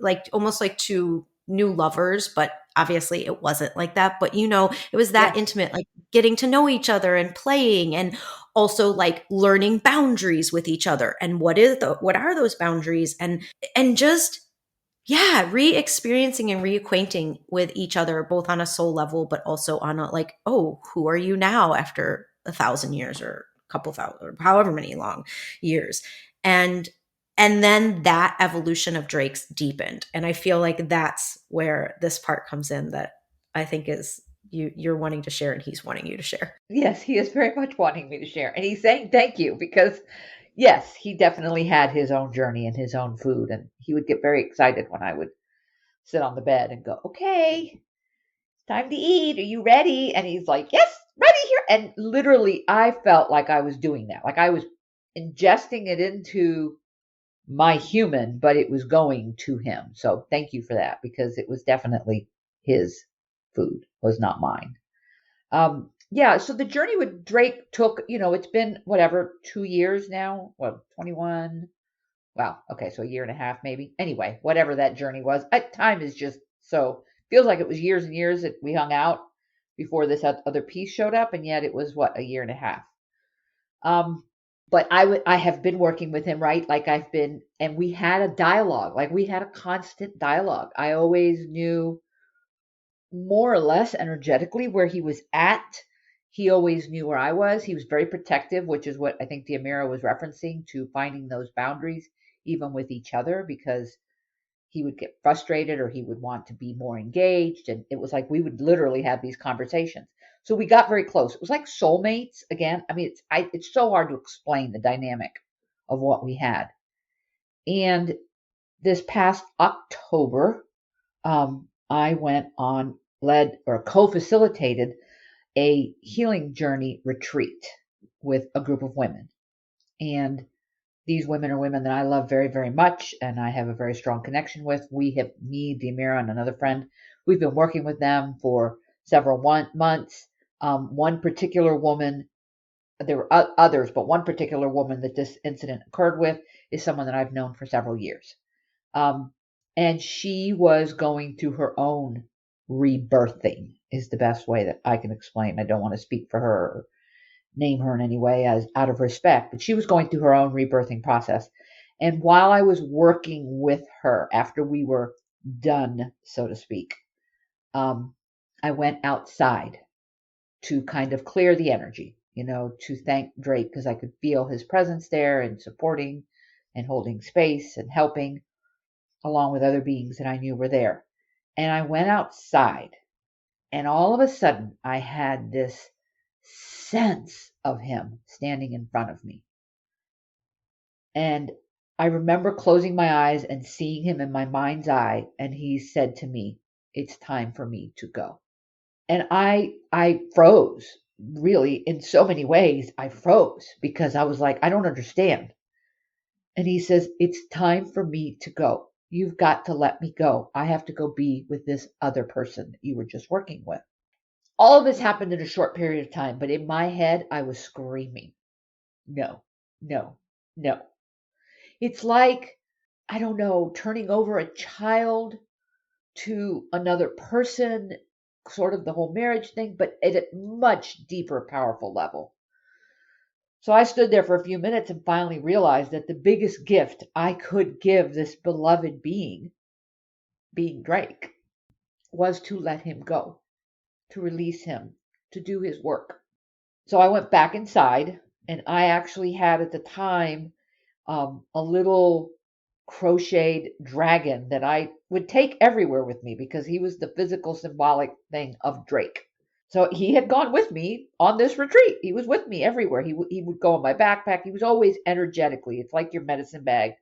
like almost like two new lovers, but obviously it wasn't like that. But it was that intimate, like getting to know each other and playing, and also like learning boundaries with each other. And what are those boundaries? And just, yeah, re-experiencing and reacquainting with each other, both on a soul level, but also on a like, oh, who are you now after 1,000 years or a couple thousand or however many long years? And then that evolution of Drake's deepened. And I feel like that's where this part comes in that I think is you're wanting to share and he's wanting you to share. Yes, he is very much wanting me to share. And he's saying thank you because, yes, he definitely had his own journey and his own food. And he would get very excited when I would sit on the bed and go, okay, it's time to eat. Are you ready? And he's like, yes, ready here. And literally, I felt like I was doing that. Like I was ingesting it into my human, but it was going to him. So thank you for that because it was definitely his food, was not mine. Yeah, so the journey with Drake took, it's been whatever, 2 years now. Well, 21. Wow. Okay, so a year and a half maybe. Anyway, whatever that journey was. Time is just so feels like it was years and years that we hung out before this other piece showed up, and yet it was what, a year and a half. But I have been working with him, right? Like I've been, and we had a dialogue, like we had a constant dialogue. I always knew more or less energetically where he was at. He always knew where I was. He was very protective, which is what I think Diomira was referencing to finding those boundaries, even with each other, because he would get frustrated or he would want to be more engaged. And it was like we would literally have these conversations. So we got very close. It was like soulmates again. I mean, it's so hard to explain the dynamic of what we had. And this past October, I went on, led or co-facilitated a healing journey retreat with a group of women. And these women are women that I love very, very much and I have a very strong connection with. Me, Diomira, and another friend, we've been working with them for several months. One particular woman, there were others, but one particular woman that this incident occurred with is someone that I've known for several years. And she was going through her own rebirthing, is the best way that I can explain. I don't want to speak for her or name her in any way as out of respect, but she was going through her own rebirthing process. And while I was working with her, after we were done, so to speak, I went outside to kind of clear the energy, to thank Drake because I could feel his presence there and supporting and holding space and helping along with other beings that I knew were there. And I went outside, and all of a sudden I had this sense of him standing in front of me. And I remember closing my eyes and seeing him in my mind's eye, and he said to me, "It's time for me to go." And I froze. Really, in so many ways, I froze because I was like, I don't understand. And he says, "It's time for me to go. You've got to let me go. I have to go be with this other person that you were just working with." All of this happened in a short period of time, but in my head, I was screaming, no, no, no. It's like, I don't know, turning over a child to another person, sort of the whole marriage thing, but at a much deeper, powerful level. So I stood there for a few minutes and finally realized that the biggest gift I could give this beloved being Drake, was to let him go, to release him, to do his work. So I went back inside, and I actually had at the time a little crocheted dragon that I would take everywhere with me because he was the physical symbolic thing of Drake. So he had gone with me on this retreat. He was with me everywhere. He would go in my backpack. He was always energetically. It's like your medicine bag,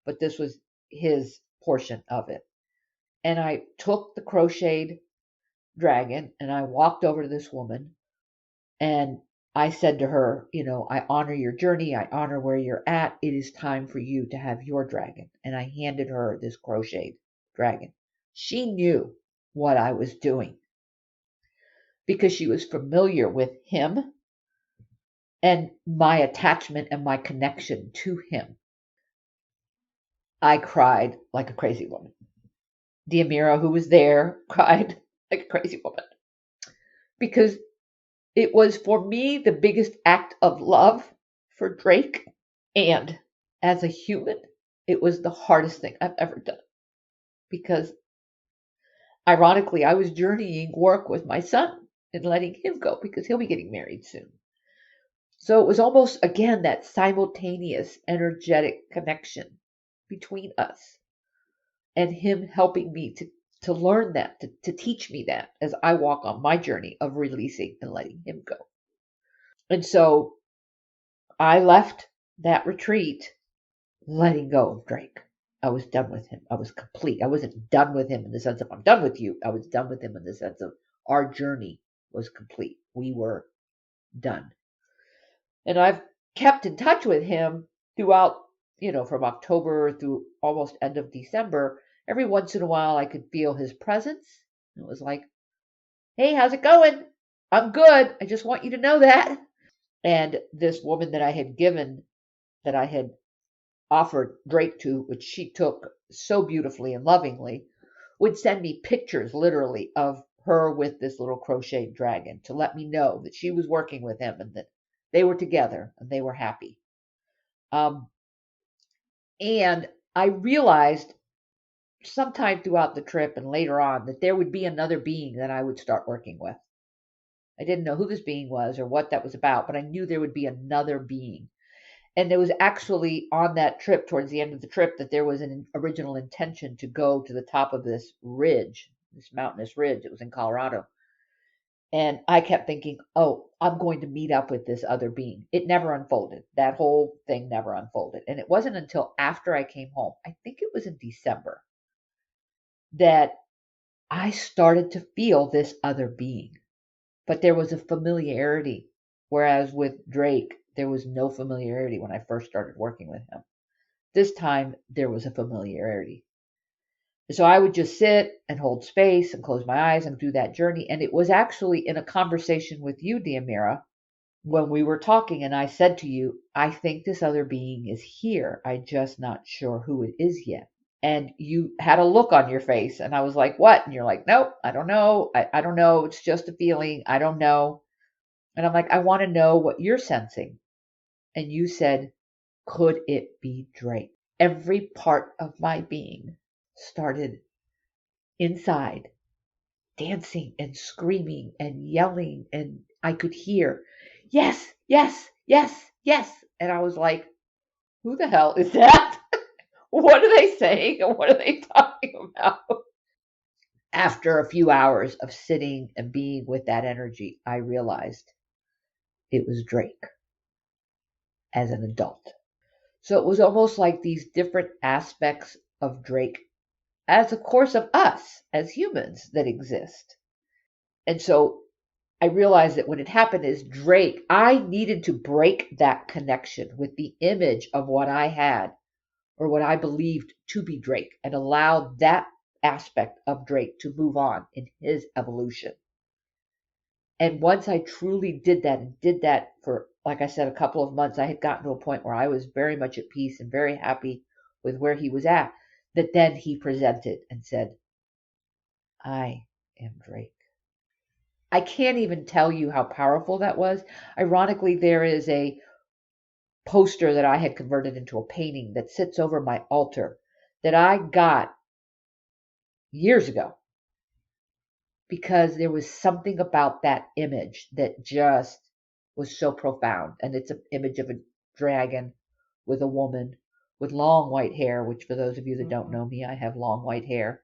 but this was his portion of it. And I took the crocheted dragon and I walked over to this woman and I said to her, I honor your journey. I honor where you're at. It is time for you to have your dragon. And I handed her this crocheted dragon. She knew what I was doing because she was familiar with him and my attachment and my connection to him. I cried like a crazy woman. Diomira, who was there, cried like a crazy woman because it was for me the biggest act of love for Drake. And as a human, it was the hardest thing I've ever done because ironically, I was journeying work with my son and letting him go because he'll be getting married soon. So it was almost, again, that simultaneous energetic connection between us and him helping me to learn that, to teach me that as I walk on my journey of releasing and letting him go. And so I left that retreat letting go of Drake. I was done with him. I was complete. I wasn't done with him in the sense of I'm done with you. I was done with him in the sense of our journey was complete. We were done. And I've kept in touch with him throughout, from October through almost end of December. Every once in a while, I could feel his presence. It was like, "Hey, how's it going? I'm good. I just want you to know that." And this woman that I had offered Drake to, which she took so beautifully and lovingly, would send me pictures literally of her with this little crocheted dragon to let me know that she was working with him and that they were together and they were happy. And I realized sometime throughout the trip and later on that there would be another being that I would start working with. I didn't know who this being was or what that was about, but I knew there would be another being. And there was actually on that trip, towards the end of the trip, that there was an original intention to go to the top of this ridge, this mountainous ridge. It was in Colorado. And I kept thinking, oh, I'm going to meet up with this other being. It never unfolded. That whole thing never unfolded. And it wasn't until after I came home, I think it was in December, that I started to feel this other being. But there was a familiarity, whereas with Drake, there was no familiarity when I first started working with him. This time, there was a familiarity. So I would just sit and hold space and close my eyes and do that journey. And it was actually in a conversation with you, Diomira, when we were talking, and I said to you, I think this other being is here. I'm just not sure who it is yet. And you had a look on your face, and I was like, what? And you're like, nope, I don't know. I don't know. It's just a feeling. I don't know. And I'm like, I want to know what you're sensing. And you said, could it be Drake? Every part of my being started inside dancing and screaming and yelling. And I could hear, yes, yes, yes, yes. And I was like, who the hell is that? What are they saying? And what are they talking about? After a few hours of sitting and being with that energy, I realized it was Drake as an adult. So it was almost like these different aspects of Drake as a course of us as humans that exist. And so I realized that when it happened is Drake, I needed to break that connection with the image of what I had or what I believed to be Drake and allow that aspect of Drake to move on in his evolution. And once I truly did that and did that for, like I said, a couple of months, I had gotten to a point where I was very much at peace and very happy with where he was at. That then he presented and said, I am Drake. I can't even tell you how powerful that was. Ironically, there is a poster that I had converted into a painting that sits over my altar that I got years ago because there was something about that image that just was so profound. And it's an image of a dragon with a woman with long white hair, which for those of you that don't know me, I have long white hair.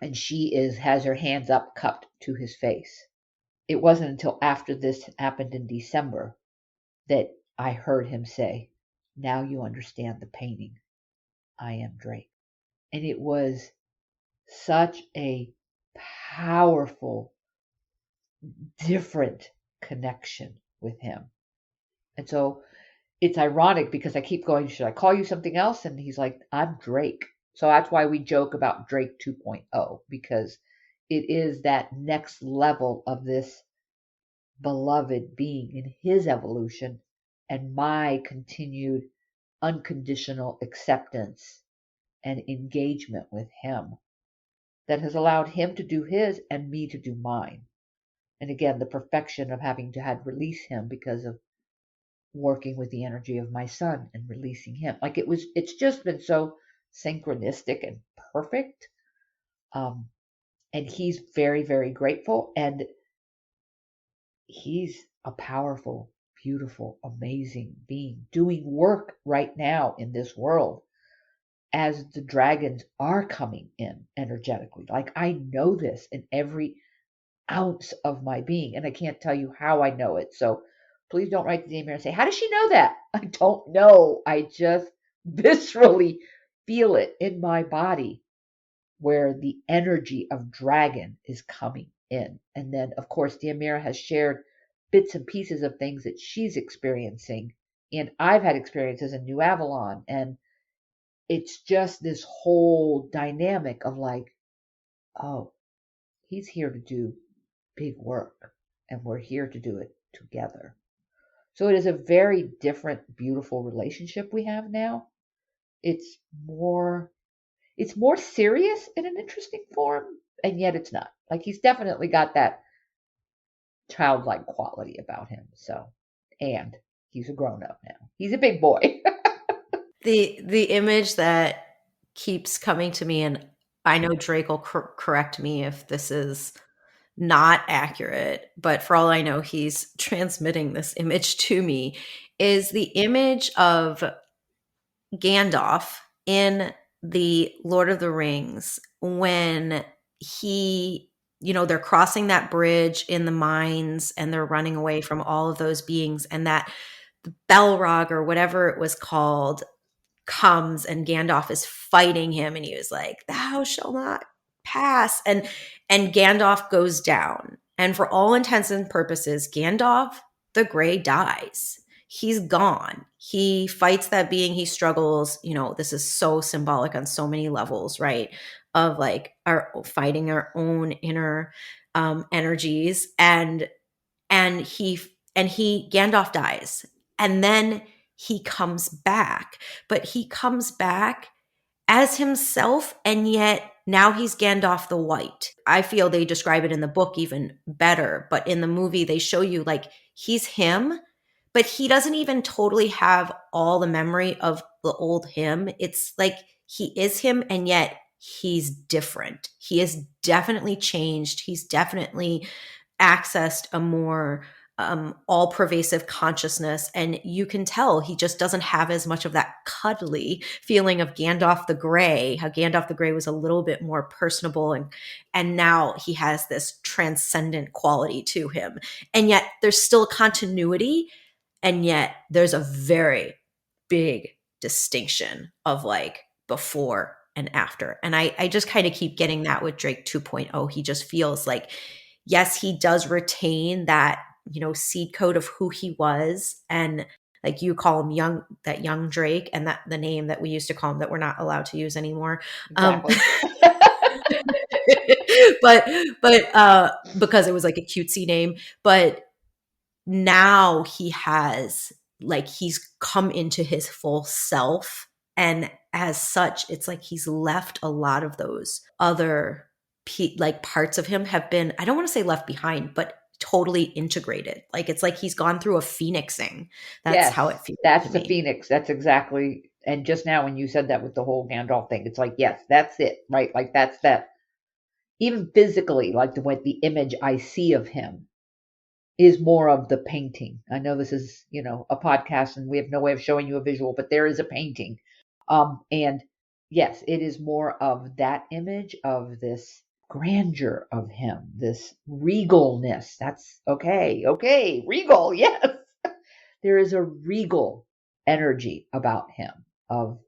And she has her hands up cupped to his face. It wasn't until after this happened in December that I heard him say, now you understand the painting. I am Drake. And it was such a powerful, different connection with him. And so it's ironic because I keep going, should I call you something else? And he's like, I'm Drake. So that's why we joke about Drake 2.0, because it is that next level of this beloved being in his evolution and my continued unconditional acceptance and engagement with him that has allowed him to do his and me to do mine. And again, the perfection of having to had release him because of working with the energy of my son and releasing him. Like it's just been so synchronistic and perfect. Um, and he's very, very grateful. And he's a powerful, beautiful, amazing being doing work right now in this world as the dragons are coming in energetically. Like I know this in every ounce of my being, and I can't tell you how I know it. So please don't write to Diomira and say, how does she know that? I don't know. I just viscerally feel it in my body where the energy of dragon is coming in. And then, of course, Diomira has shared bits and pieces of things that she's experiencing. And I've had experiences in New Avalon. And it's just this whole dynamic of like, oh, he's here to do big work. And we're here to do it together. So it is a very different, beautiful relationship we have now. It's more it's more serious in an interesting form, and yet it's not. Like he's definitely got that childlike quality about him. So, and he's a grown up now. He's a big boy. The image that keeps coming to me, and I know Drake will correct me if this is not accurate, but for all I know, he's transmitting this image to me, is the image of Gandalf in the Lord of the Rings when they're crossing that bridge in the mines and they're running away from all of those beings, and that Balrog or whatever it was called comes and Gandalf is fighting him and he was like, thou shall not pass. And Gandalf goes down. And for all intents and purposes, Gandalf the Grey dies. He's gone. He fights that being, he struggles. This is so symbolic on so many levels, right? Of like our fighting our own inner energies. And Gandalf dies. And then he comes back, but he comes back as himself, and yet now he's Gandalf the White. I feel they describe it in the book even better, but in the movie they show you like he's him, but he doesn't even totally have all the memory of the old him. It's like he is him and yet he's different. He has definitely changed. He's definitely accessed a more all pervasive consciousness. And you can tell he just doesn't have as much of that cuddly feeling of Gandalf the Grey, how Gandalf the Grey was a little bit more personable. And now he has this transcendent quality to him. And yet there's still continuity. And yet there's a very big distinction of like before and after. And I just kind of keep getting that with Drake 2.0. He just feels like, yes, he does retain that, seed code of who he was. And like you call him that young Drake, and that the name that we used to call him that we're not allowed to use anymore. Exactly. But because it was like a cutesy name, but now he's come into his full self, and as such it's like he's left a lot of those other like parts of him have been, I don't want to say left behind, but totally integrated. Like it's like he's gone through a phoenixing. That's Yes, how it feels that's to the me. Phoenix. That's exactly. And just now, when you said that with the whole Gandalf thing, it's like, yes, that's it, right? Like that's that. Even physically, like the image I see of him is more of the painting. I know this is, a podcast and we have no way of showing you a visual, but there is a painting. And yes, it is more of that image of this grandeur of him, this regalness. That's okay. Okay. Regal. Yes. There is a regal energy about him of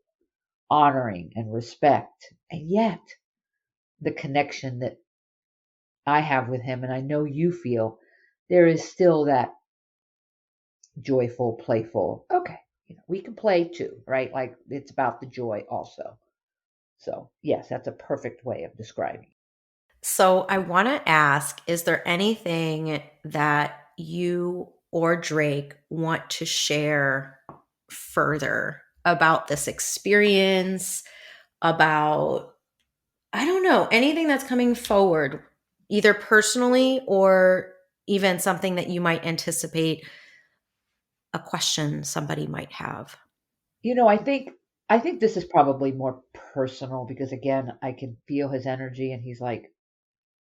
honoring and respect. And yet the connection that I have with him, and I know you feel, there is still that joyful, playful. Okay, we can play too, right? Like it's about the joy also. So, yes, that's a perfect way of describing. So I want to ask, is there anything that you or Drake want to share further about this experience, about, I don't know, anything that's coming forward, either personally or even something that you might anticipate a question somebody might have? I think this is probably more personal because again, I can feel his energy and he's like,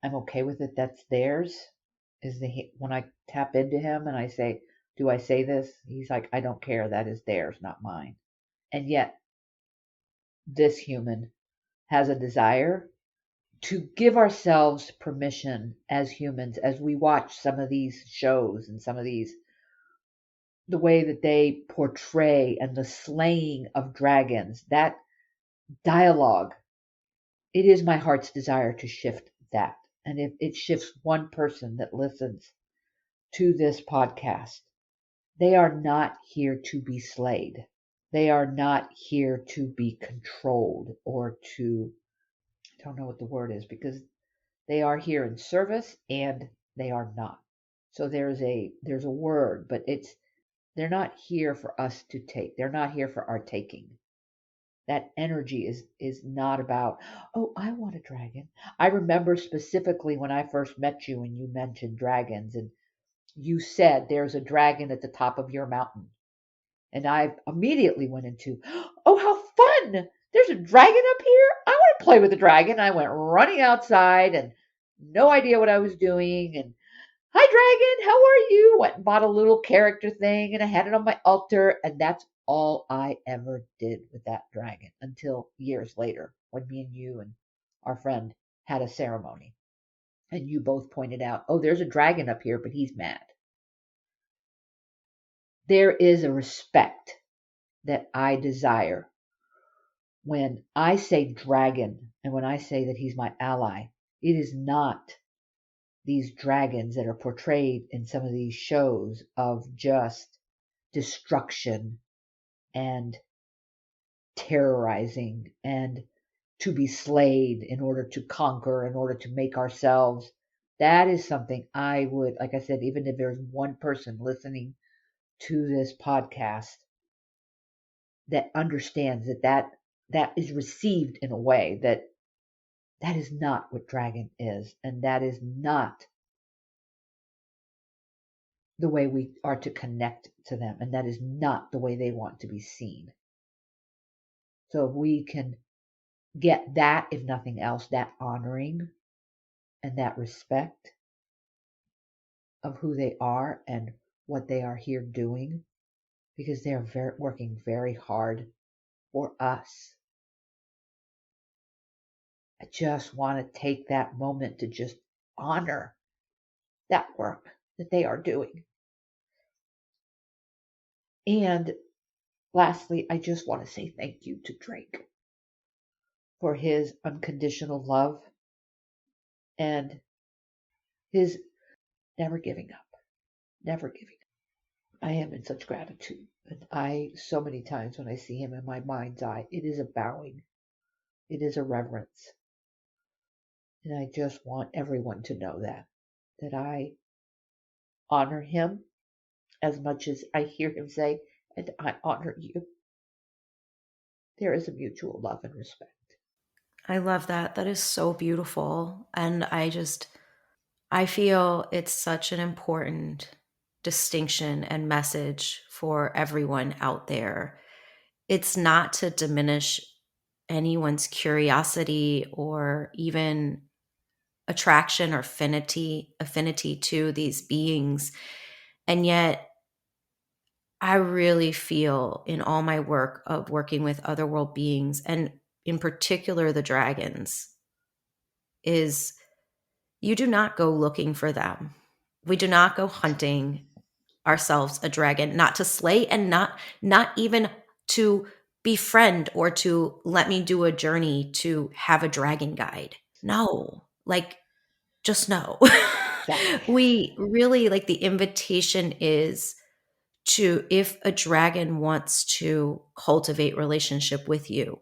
I'm okay with it. That's theirs. When I tap into him and I say, "Do I say this?" He's like, "I don't care. That is theirs, not mine." And yet, this human has a desire to give ourselves permission as humans as we watch some of these shows and some of these, the way that they portray and the slaying of dragons, that dialogue. It is my heart's desire to shift that. And if it shifts one person that listens to this podcast, they are not here to be slayed. They are not here to be controlled or to, I don't know what the word is, because they are here in service and they are not. So there's a word, but they're not here for us to take. They're not here for our taking. That energy is not about, oh, I want a dragon. I remember specifically when I first met you and you mentioned dragons and you said there's a dragon at the top of your mountain. And I immediately went into, oh, how fun! There's a dragon up here. I want to play with the dragon. I went running outside and no idea what I was doing. And hi, dragon, how are you? Went and bought a little character thing and I had it on my altar. And that's all I ever did with that dragon until years later when me and you and our friend had a ceremony. And you both pointed out, oh, there's a dragon up here, but he's mad. There is a respect that I desire when I say dragon and when I say that he's my ally. It is not these dragons that are portrayed in some of these shows of just destruction and terrorizing and to be slayed in order to conquer, in order to make ourselves. That is something I would, like I said, even if there's one person listening to this podcast that understands that is received in a way that That is not what dragon is, and that is not the way we are to connect to them, and that is not the way they want to be seen. So if we can get that, if nothing else, that honoring and that respect of who they are and what they are here doing, because they're working very hard for us. I just want to take that moment to just honor that work that they are doing. And lastly, I just want to say thank you to Drake for his unconditional love and his never giving up, never giving up. I am in such gratitude. And so many times when I see him in my mind's eye, it is a bowing, it is a reverence. And I just want everyone to know that I honor him as much as I hear him say, and I honor you. There is a mutual love and respect. I love that. That is so beautiful. And I feel it's such an important distinction and message for everyone out there. It's not to diminish anyone's curiosity or even attraction or affinity to these beings. And yet I really feel in all my work of working with otherworld beings, and in particular the dragons, is you do not go looking for them. We do not go hunting ourselves a dragon, not to slay and not even to befriend or to let me do a journey to have a dragon guide. No, like just no. Exactly. We really like the invitation is to, if a dragon wants to cultivate relationship with you,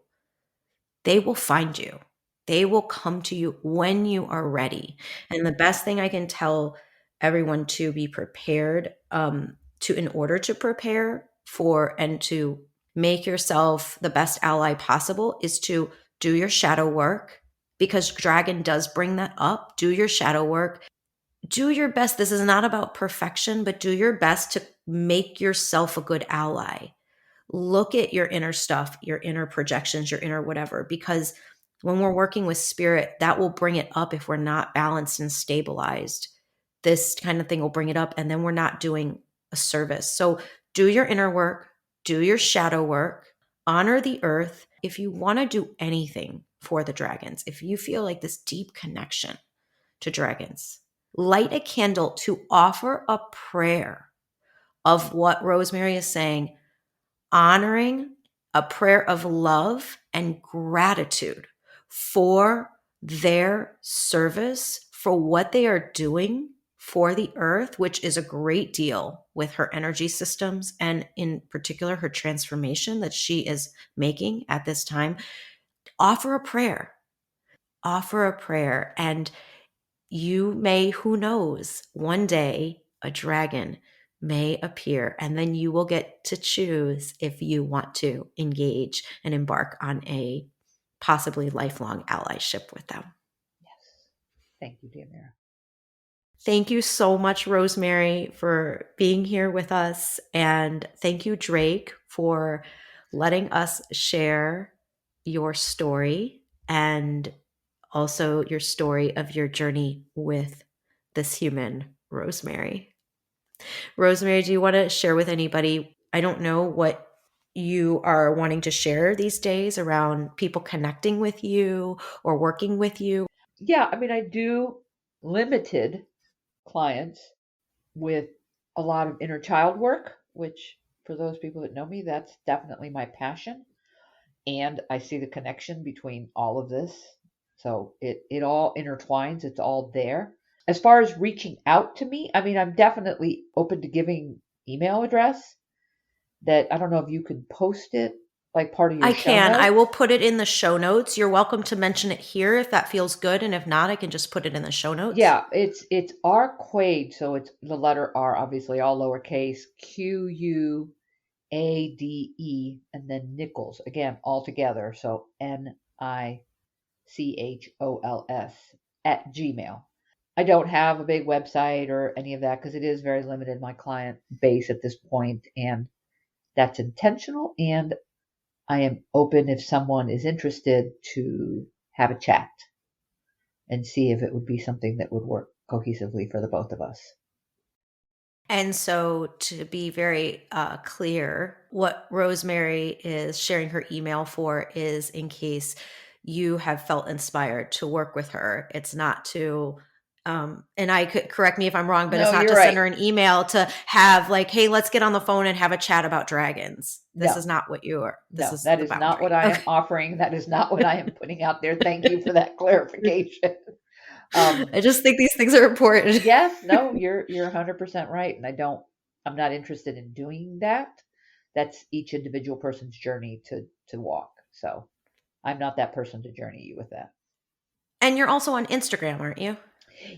they will find you. They will come to you when you are ready. And the best thing I can tell everyone to be prepared, to in order to prepare for and to make yourself the best ally possible, is to do your shadow work, because dragon does bring that up. Do your shadow work. Do your best. This is not about perfection, but do your best to make yourself a good ally. Look at your inner stuff, your inner projections, your inner whatever, because when we're working with spirit, that will bring it up if we're not balanced and stabilized. This kind of thing will bring it up, and then we're not doing a service. So do your inner work, do your shadow work, honor the earth. If you want to do anything for the dragons, if you feel like this deep connection to dragons, light a candle to offer a prayer of what Rosemary is saying, honoring a prayer of love and gratitude for their service, for what they are doing for the earth, which is a great deal with her energy systems and in particular her transformation that she is making at this time. Offer a prayer. Offer a prayer. And you may, who knows, one day a dragon may appear, and then you will get to choose if you want to engage and embark on a possibly lifelong allyship with them. Yes. Thank you, Diomira. Thank you so much, Rosemary, for being here with us. And thank you, Drake, for letting us share your story and also your story of your journey with this human, Rosemary. Rosemary, do you want to share with anybody? I don't know what you are wanting to share these days around people connecting with you or working with you. Yeah, I mean, I do limited clients with a lot of inner child work, which for those people that know me, that's definitely my passion. And I see the connection between all of this. So it all intertwines, it's all there. As far as reaching out to me, I mean, I'm definitely open to giving email address that I don't know if you could post it like part of your I show can. I will notes. put it in the show notes. You're welcome to mention it here if that feels good. And if not, I can just put it in the show notes. Yeah, it's rquade, so it's the letter R, obviously all lowercase, QUADE, and then Nichols again all together. So NICHOLS CHOLS @gmail. I don't have a big website or any of that because it is very limited, my client base at this point, and that's intentional. And I am open if someone is interested to have a chat and see if it would be something that would work cohesively for the both of us. And so, to be very clear, what Rosemary is sharing her email for is in case you have felt inspired to work with her. It's not to, and I could correct me if I'm wrong, but No, it's not you're to send right. her an email to have like, hey, let's get on the phone and have a chat about dragons. This No. is not what you are. This No, is that the is not what boundary. I am Okay. offering. That is not what I am putting out there. Thank you for that clarification. I just think these things are important. Yes, no, you're 100% right, and I'm not interested in doing that. That's each individual person's journey to walk. So I'm not that person to journey you with that. And you're also on Instagram, aren't you?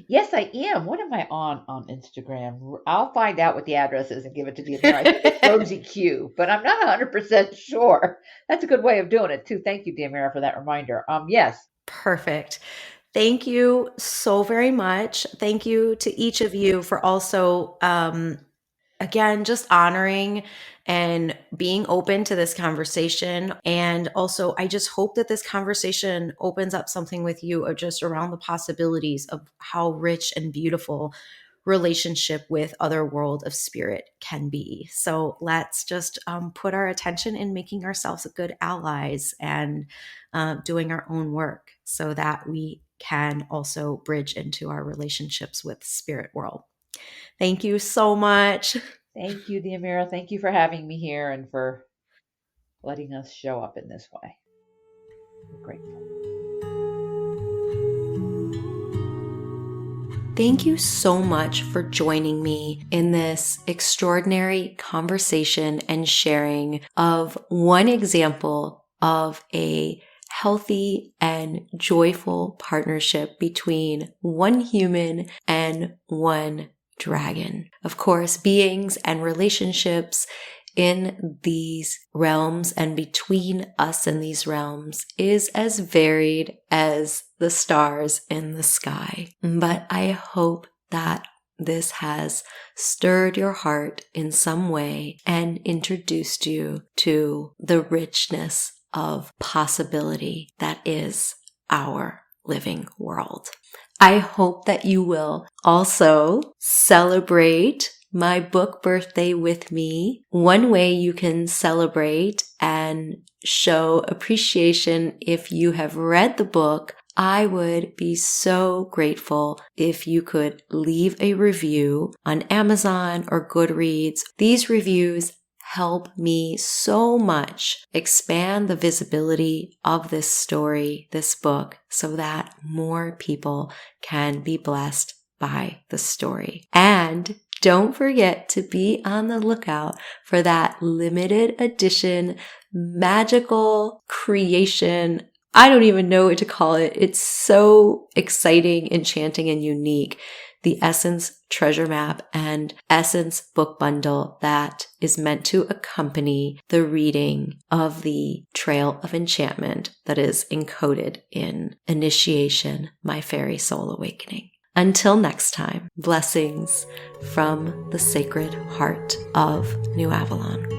Yes, I am. What am I on Instagram? I'll find out what the address is and give it to Diomira. I think it's Rosie Q, but I'm not 100% sure. That's a good way of doing it too. Thank you, Diomira, for that reminder. Yes. Perfect. Thank you so very much. Thank you to each of you for also, again, just honoring and being open to this conversation. And also, I just hope that this conversation opens up something with you of just around the possibilities of how rich and beautiful relationship with other world of spirit can be. So let's just put our attention in making ourselves good allies and doing our own work so that we can also bridge into our relationships with spirit world. Thank you so much. Thank you, Diomira. Thank you for having me here and for letting us show up in this way. We're grateful. Thank you so much for joining me in this extraordinary conversation and sharing of one example of a healthy and joyful partnership between one human and one dragon. Of course, beings and relationships in these realms and between us and these realms is as varied as the stars in the sky. But I hope that this has stirred your heart in some way and introduced you to the richness of possibility that is our living world. I hope that you will also celebrate my book birthday with me. One way you can celebrate and show appreciation if you have read the book, I would be so grateful if you could leave a review on Amazon or Goodreads. These reviews help me so much expand the visibility of this story, this book, so that more people can be blessed by the story. And don't forget to be on the lookout for that limited edition magical creation. I don't even know what to call it. It's so exciting, enchanting, and unique. The Essence Treasure Map and Essence Book Bundle that is meant to accompany the reading of the Trail of Enchantment that is encoded in Initiation, My Fairy Soul Awakening. Until next time, blessings from the Sacred Heart of New Avalon.